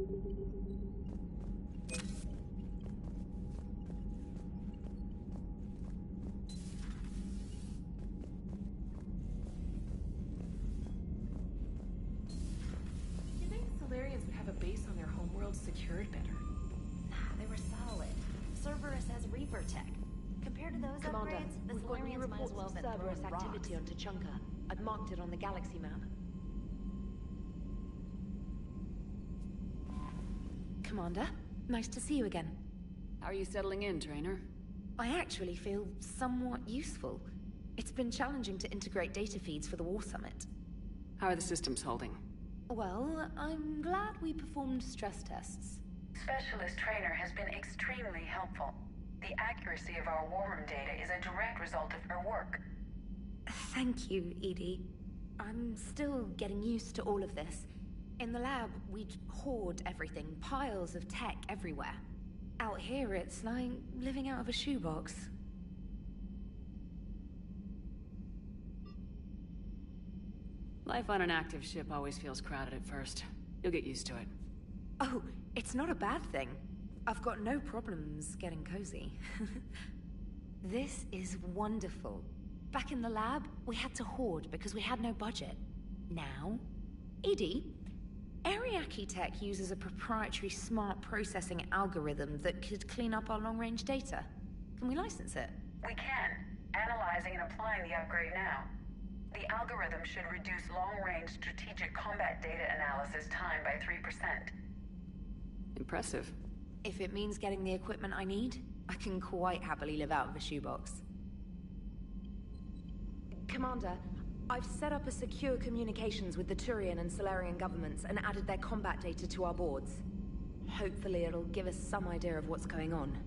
Speaker 2: You think Solarians would have a base on their homeworld secured better?
Speaker 9: Nah, they were solid. Cerberus has Reaper tech. Compared to those
Speaker 10: Commander,
Speaker 9: upgrades, the
Speaker 10: we've got new
Speaker 9: Solarians might as
Speaker 10: reports
Speaker 9: well
Speaker 10: of
Speaker 9: been
Speaker 10: Cerberus
Speaker 9: throwing
Speaker 10: activity
Speaker 9: rocks.
Speaker 10: on Tuchanka. I've marked it on the galaxy map. Commander, nice to see you again.
Speaker 6: How are you settling in, Trainer?
Speaker 10: I actually feel somewhat useful. It's been challenging to integrate data feeds for the War Summit.
Speaker 6: How are the systems holding?
Speaker 10: Well, I'm glad we performed stress tests.
Speaker 4: Specialist Trainer has been extremely helpful. The accuracy of our war room data is a direct result of her work.
Speaker 10: Thank you, Edie. I'm still getting used to all of this. In the lab, we'd hoard everything, piles of tech everywhere. Out here, it's like living out of a shoebox.
Speaker 6: Life on an active ship always feels crowded at first. You'll get used to it.
Speaker 10: Oh, it's not a bad thing. I've got no problems getting cozy. This is wonderful. Back in the lab, we had to hoard because we had no budget. Now, Edie, Ariake Tech uses a proprietary smart processing algorithm that could clean up our long-range data. Can we license it?
Speaker 4: We can. Analyzing and applying the upgrade now. The algorithm should reduce long-range strategic combat data analysis time by 3%.
Speaker 6: Impressive.
Speaker 10: If it means getting the equipment I need, I can quite happily live out of a shoebox. Commander, I've set up a secure communications with the Turian and Solarian governments and added their combat data to our boards. Hopefully it'll give us some idea of what's going on.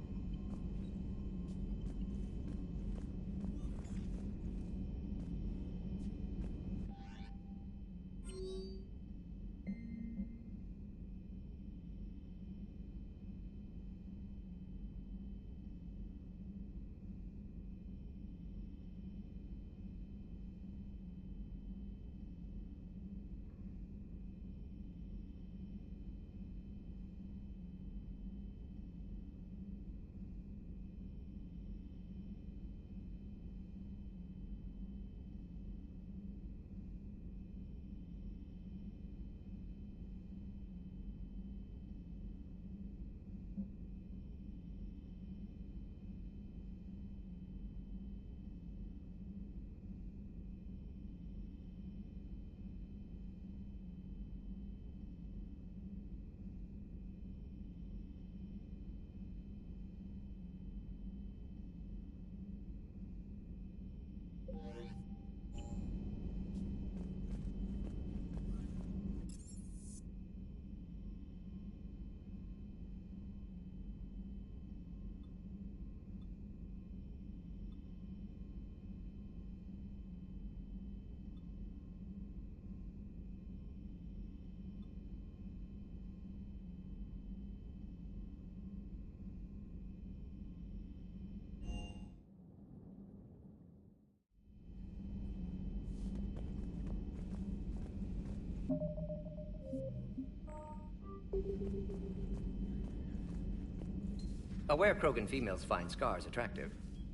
Speaker 17: Aware Krogan females find Scars attractive.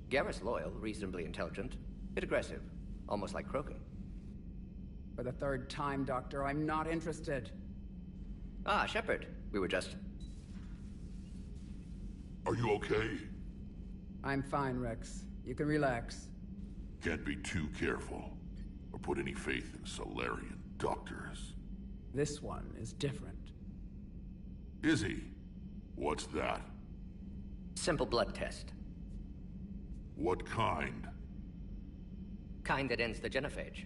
Speaker 17: Garrus loyal, reasonably intelligent, bit aggressive, almost like Krogan.
Speaker 18: For the third time, Doctor, I'm not interested.
Speaker 17: Ah, Shepard. We were just...
Speaker 12: Are you okay?
Speaker 18: I'm fine, Rex. You can relax.
Speaker 12: Can't be too careful, or put any faith in Solarian doctors.
Speaker 18: This one is different.
Speaker 12: Is he? What's that?
Speaker 17: Simple blood test.
Speaker 12: What kind?
Speaker 17: Kind that ends the genophage.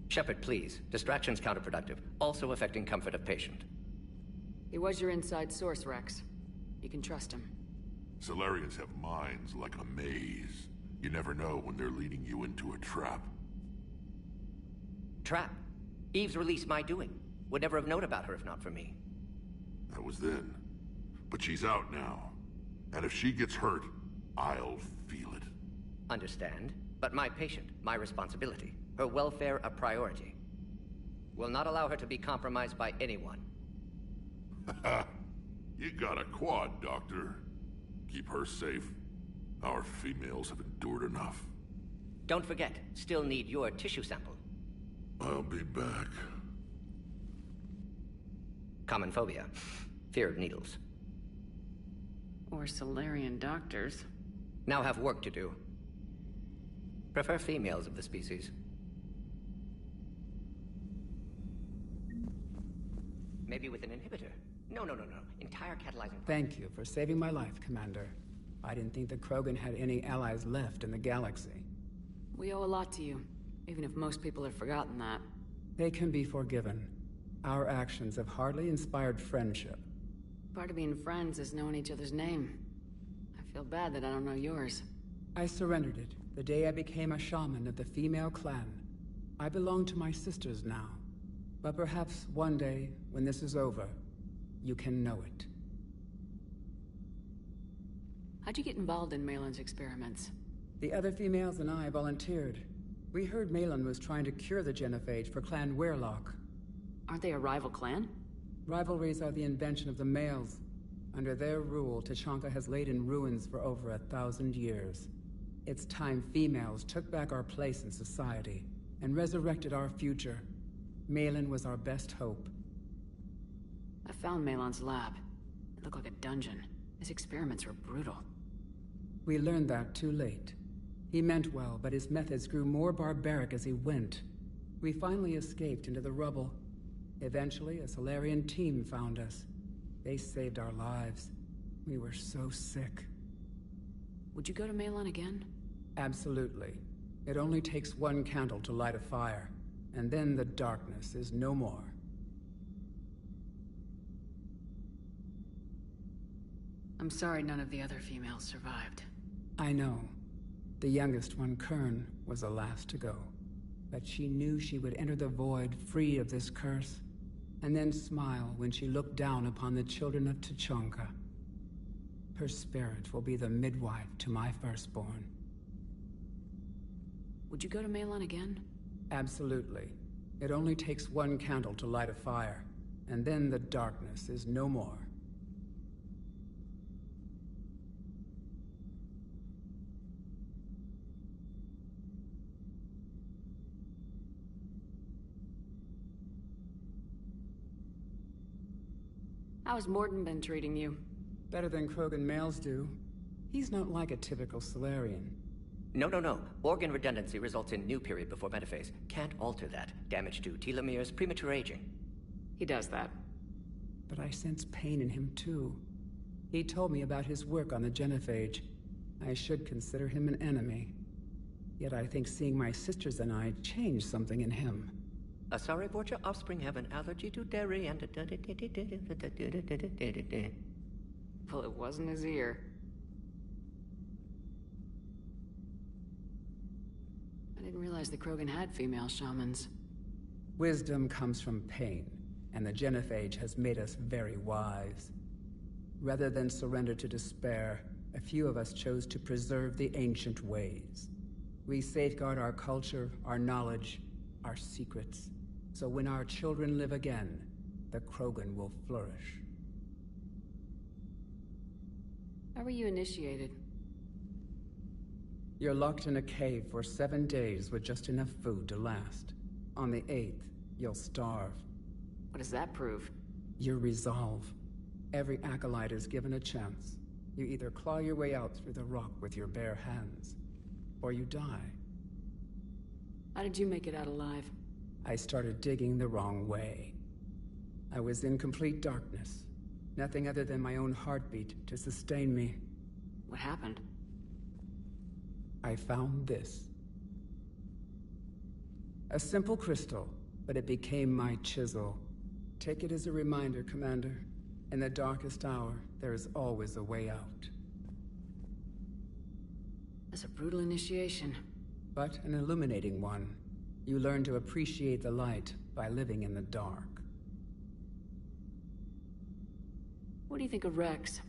Speaker 17: Shepard, please. Distraction's counterproductive, also affecting comfort of patient.
Speaker 6: He was your inside source, Rex. You can trust him.
Speaker 12: Solarians have minds like a maze. You never know when they're leading you into a trap.
Speaker 17: Trap? Eve's release my doing. Would never have known about her if not for me.
Speaker 12: That was then. But she's out now. And if she gets hurt, I'll feel it.
Speaker 17: Understand. But my patient, my responsibility. Her welfare a priority. Will not allow her to be compromised by anyone.
Speaker 12: You got a quad, Doctor. Keep her safe. Our females have endured enough.
Speaker 20: Don't forget, still need your tissue sample.
Speaker 12: I'll be back.
Speaker 17: Common phobia. Fear of needles.
Speaker 6: Or Solarian doctors.
Speaker 17: Now have work to do. Prefer females of the species. Maybe with an inhibitor. No. Entire catalyzing...
Speaker 7: Thank you for saving my life, Commander. I didn't think the Krogan had any allies left in the galaxy.
Speaker 6: We owe a lot to you, even if most people have forgotten that.
Speaker 7: They can be forgiven. Our actions have hardly inspired friendship.
Speaker 6: Part of being friends is knowing each other's name. I feel bad that I don't know yours.
Speaker 7: I surrendered it the day I became a shaman of the female clan. I belong to my sisters now. But perhaps one day, when this is over, you can know it.
Speaker 6: How'd you get involved in Maelon's experiments?
Speaker 7: The other females and I volunteered. We heard Maelon was trying to cure the genophage for Clan Weirlock.
Speaker 6: Aren't they a rival clan?
Speaker 7: Rivalries are the invention of the males. Under their rule, Tuchanka has laid in ruins for over 1,000 years. It's time females took back our place in society and resurrected our future. Maelon was our best hope.
Speaker 6: I found Maelon's lab. It looked like a dungeon. His experiments were brutal.
Speaker 7: We learned that too late. He meant well, but his methods grew more barbaric as he went. We finally escaped into the rubble. Eventually, a Solarian team found us. They saved our lives. We were so sick.
Speaker 6: Would you go to Maelon again?
Speaker 7: Absolutely. It only takes one candle to light a fire, and then the darkness is no more.
Speaker 6: I'm sorry none of the other females survived.
Speaker 7: I know. The youngest one, Kern, was the last to go. But she knew she would enter the void free of this curse, and then smile when she looked down upon the children of Tuchanka. Her spirit will be the midwife to my firstborn.
Speaker 6: Would you go to Maelon again?
Speaker 7: Absolutely. It only takes one candle to light a fire, and then the darkness is no more.
Speaker 6: How's Mordin been treating you?
Speaker 7: Better than Krogan males do. He's not like a typical Solarian.
Speaker 17: No. Organ redundancy results in new period before metaphase. Can't alter that. Damage to telomeres, premature aging.
Speaker 6: He does that.
Speaker 7: But I sense pain in him too. He told me about his work on the genophage. I should consider him an enemy. Yet I think seeing my sisters and I changed something in him.
Speaker 17: Sorry, Borgia offspring have an allergy to dairy and...
Speaker 6: Well, it wasn't his ear. I didn't realize the Krogan had female shamans.
Speaker 7: Wisdom comes from pain, and the genophage has made us very wise. Rather than surrender to despair, a few of us chose to preserve the ancient ways. We safeguard our culture, our knowledge, our secrets. So when our children live again, the Krogan will flourish.
Speaker 6: How were you initiated?
Speaker 7: You're locked in a cave for 7 days with just enough food to last. On the 8th, you'll starve.
Speaker 6: What does that prove?
Speaker 7: Your resolve. Every acolyte is given a chance. You either claw your way out through the rock with your bare hands, or you die.
Speaker 6: How did you make it out alive?
Speaker 7: I started digging the wrong way. I was in complete darkness. Nothing other than my own heartbeat to sustain me.
Speaker 6: What happened?
Speaker 7: I found this. A simple crystal, but it became my chisel. Take it as a reminder, Commander. In the darkest hour, there is always a way out.
Speaker 6: That's a brutal initiation.
Speaker 7: But an illuminating one. You learn to appreciate the light by living in the dark.
Speaker 6: What do you think of Rex?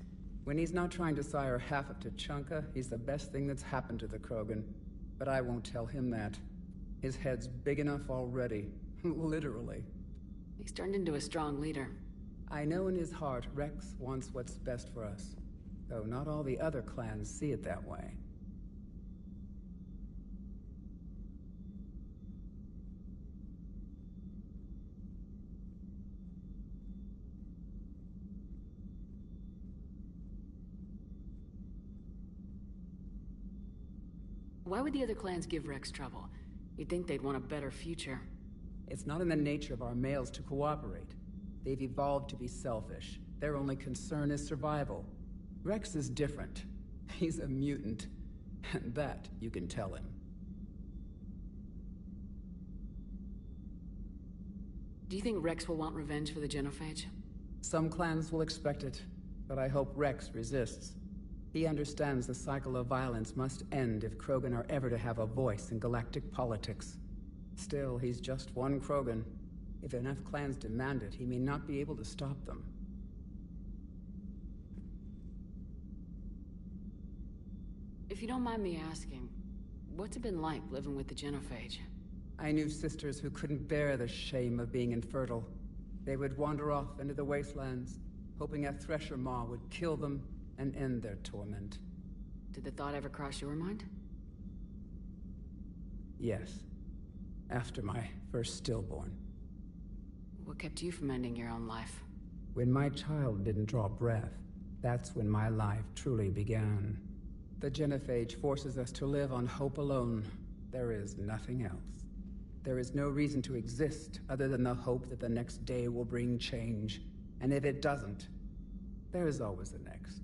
Speaker 7: When he's not trying to sire half of Tuchanka, he's the best thing that's happened to the Krogan. But I won't tell him that. His head's big enough already. Literally.
Speaker 6: He's turned into a strong leader.
Speaker 7: I know in his heart Rex wants what's best for us, though not all the other clans see it that way.
Speaker 6: Why would the other clans give Rex trouble? You'd think they'd want a better future.
Speaker 7: It's not in the nature of our males to cooperate. They've evolved to be selfish. Their only concern is survival. Rex is different. He's a mutant. And that you can tell him.
Speaker 6: Do you think Rex will want revenge for the Genophage?
Speaker 7: Some clans will expect it, but I hope Rex resists. He understands the cycle of violence must end if Krogan are ever to have a voice in galactic politics. Still, he's just one Krogan. If enough clans demand it, he may not be able to stop them.
Speaker 6: If you don't mind me asking, what's it been like living with the Genophage?
Speaker 7: I knew sisters who couldn't bear the shame of being infertile. They would wander off into the wastelands, hoping a Thresher Maw would kill them and end their torment.
Speaker 6: Did the thought ever cross your mind?
Speaker 7: Yes. After my first stillborn.
Speaker 6: What kept you from ending your own life?
Speaker 7: When my child didn't draw breath, that's when my life truly began. The Genophage forces us to live on hope alone. There is nothing else. There is no reason to exist other than the hope that the next day will bring change. And if it doesn't, there is always the next.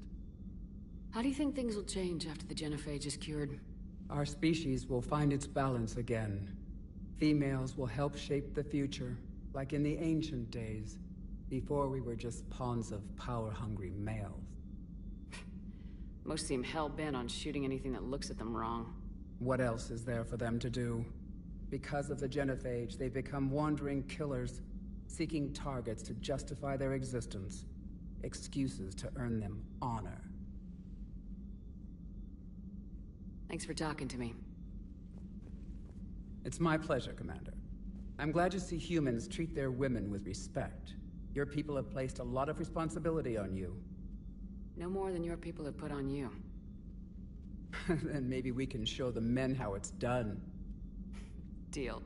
Speaker 6: How do you think things will change after the Genophage is cured?
Speaker 7: Our species will find its balance again. Females will help shape the future, like in the ancient days, before we were just pawns of power-hungry males.
Speaker 6: Most seem hell-bent on shooting anything that looks at them wrong.
Speaker 7: What else is there for them to do? Because of the Genophage, they become wandering killers, seeking targets to justify their existence, excuses to earn them honor.
Speaker 6: Thanks for talking to me.
Speaker 7: It's my pleasure, Commander. I'm glad to see humans treat their women with respect. Your people have placed a lot of responsibility on you.
Speaker 6: No more than your people have put on you.
Speaker 7: Then maybe we can show the men how it's done.
Speaker 6: Deal.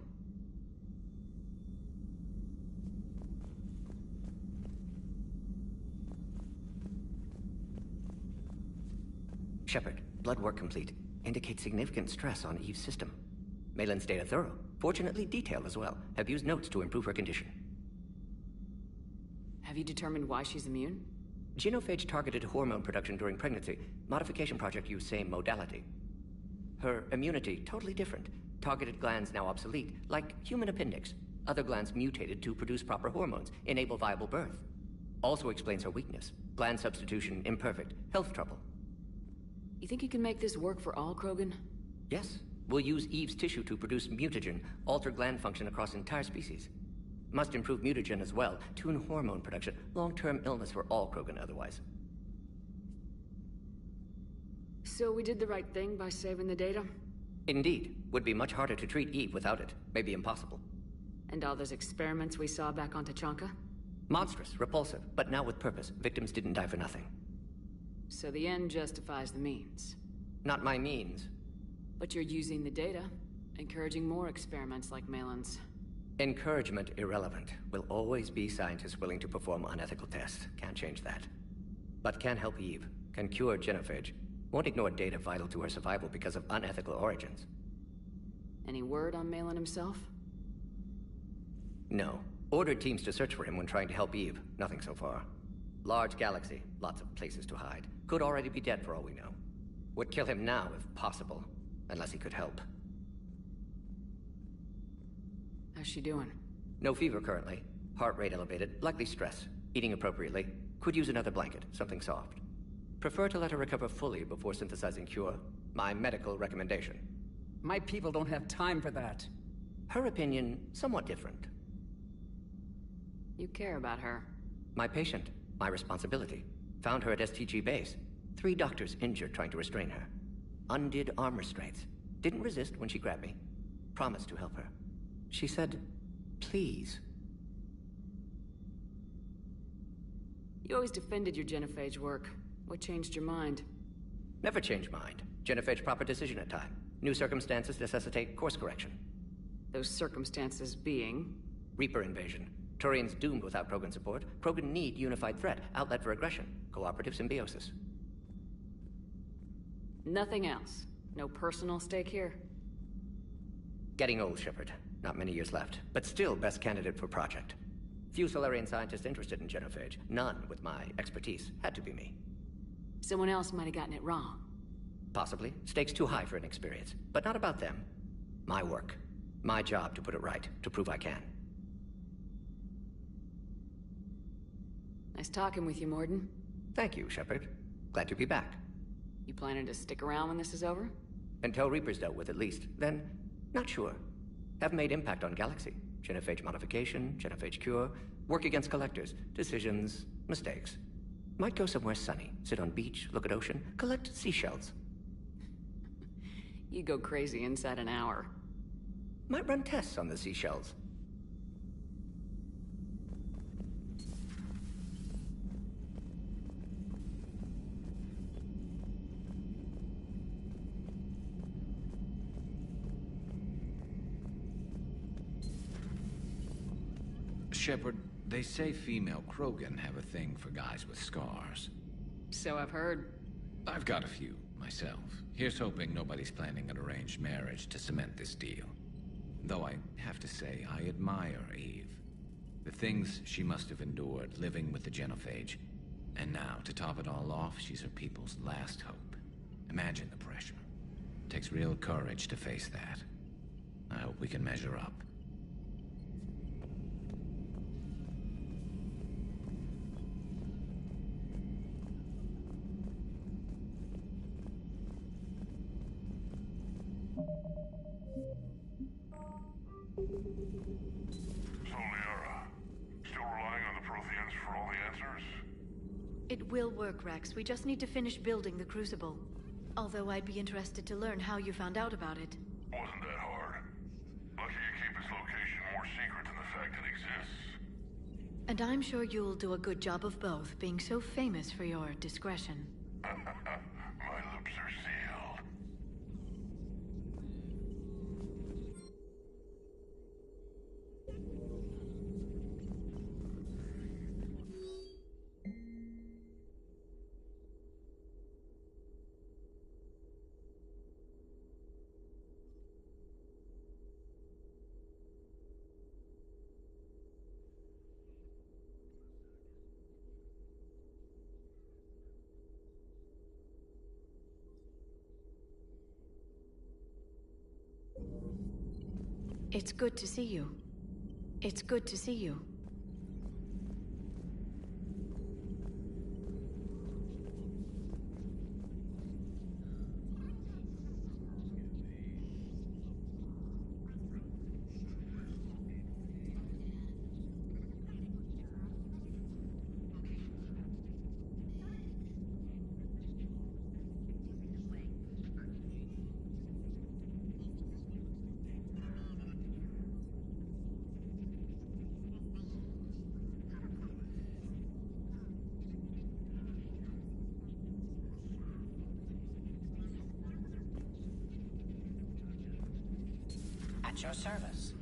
Speaker 17: Shepard, blood work complete. Indicates significant stress on Eve's system. Malin's data thorough, fortunately detailed as well. Have used notes to improve her condition.
Speaker 6: Have you determined why she's immune?
Speaker 17: Genophage targeted hormone production during pregnancy. Modification project used same modality. Her immunity, totally different. Targeted glands now obsolete, like human appendix. Other glands mutated to produce proper hormones, enable viable birth. Also explains her weakness. Gland substitution imperfect. Health trouble.
Speaker 6: You think you can make this work for all Krogan?
Speaker 17: Yes. We'll use Eve's tissue to produce mutagen, alter gland function across entire species. Must improve mutagen as well, tune hormone production. Long-term illness for all Krogan otherwise.
Speaker 6: So we did the right thing by saving the data?
Speaker 17: Indeed. Would be much harder to treat Eve without it. Maybe impossible.
Speaker 6: And all those experiments we saw back on Tachanka?
Speaker 17: Monstrous, repulsive, but now with purpose. Victims didn't die for nothing.
Speaker 6: So the end justifies the means.
Speaker 17: Not my means.
Speaker 6: But you're using the data, encouraging more experiments like Malin's.
Speaker 17: Encouragement irrelevant. Will always be scientists willing to perform unethical tests. Can't change that. But can help Eve. Can cure Genophage. Won't ignore data vital to her survival because of unethical origins.
Speaker 6: Any word on Malin himself?
Speaker 17: No. Ordered teams to search for him when trying to help Eve. Nothing so far. Large galaxy. Lots of places to hide. Could already be dead for all we know. Would kill him now if possible. Unless he could help.
Speaker 6: How's she doing?
Speaker 17: No fever currently. Heart rate elevated. Likely stress. Eating appropriately. Could use another blanket. Something soft. Prefer to let her recover fully before synthesizing cure. My medical recommendation.
Speaker 7: My people don't have time for that.
Speaker 17: Her opinion, somewhat different.
Speaker 6: You care about her.
Speaker 17: My patient. My responsibility. Found her at STG base. 3 doctors injured trying to restrain her. Undid arm restraints. Didn't resist when she grabbed me. Promised to help her. She said, please.
Speaker 6: You always defended your genophage work. What changed your mind?
Speaker 17: Never change mind. Genophage proper decision at time. New circumstances necessitate course correction.
Speaker 6: Those circumstances being?
Speaker 17: Reaper invasion. Turians doomed without Krogan support. Krogan need unified threat, outlet for aggression, cooperative symbiosis.
Speaker 6: Nothing else? No personal stake here?
Speaker 17: Getting old, Shepard. Not many years left, but still best candidate for project. Few Solarian scientists interested in genophage. None with my expertise. Had to be me.
Speaker 6: Someone else might have gotten it wrong.
Speaker 17: Possibly. Stakes too high for inexperience. But not about them. My work. My job to put it right, to prove I can.
Speaker 6: Nice talking with you, Mordin.
Speaker 17: Thank you, Shepard. Glad to be back.
Speaker 6: You planning to stick around when this is over?
Speaker 17: Until Reaper's dealt with, at least. Then, not sure. Have made impact on Galaxy. Genophage modification, genophage cure, work against collectors, decisions, mistakes. Might go somewhere sunny, sit on beach, look at ocean, collect seashells.
Speaker 6: You go crazy inside an hour.
Speaker 17: Might run tests on the seashells.
Speaker 5: Shepard, they say female Krogan have a thing for guys with scars.
Speaker 6: So I've heard.
Speaker 5: I've got a few, myself. Here's hoping nobody's planning an arranged marriage to cement this deal. Though I have to say, I admire Eve. The things she must have endured living with the genophage. And now, to top it all off, she's her people's last hope. Imagine the pressure. Takes real courage to face that. I hope we can measure up.
Speaker 2: It will work, Rex. We just need to finish building the Crucible. Although I'd be interested to learn how you found out about it.
Speaker 12: Wasn't that hard. Lucky you keep its location more secret than the fact it exists.
Speaker 2: And I'm sure you'll do a good job of both, being so famous for your discretion.
Speaker 12: My lips are sealed.
Speaker 2: It's good to see you. It's good to see you.
Speaker 16: At your service.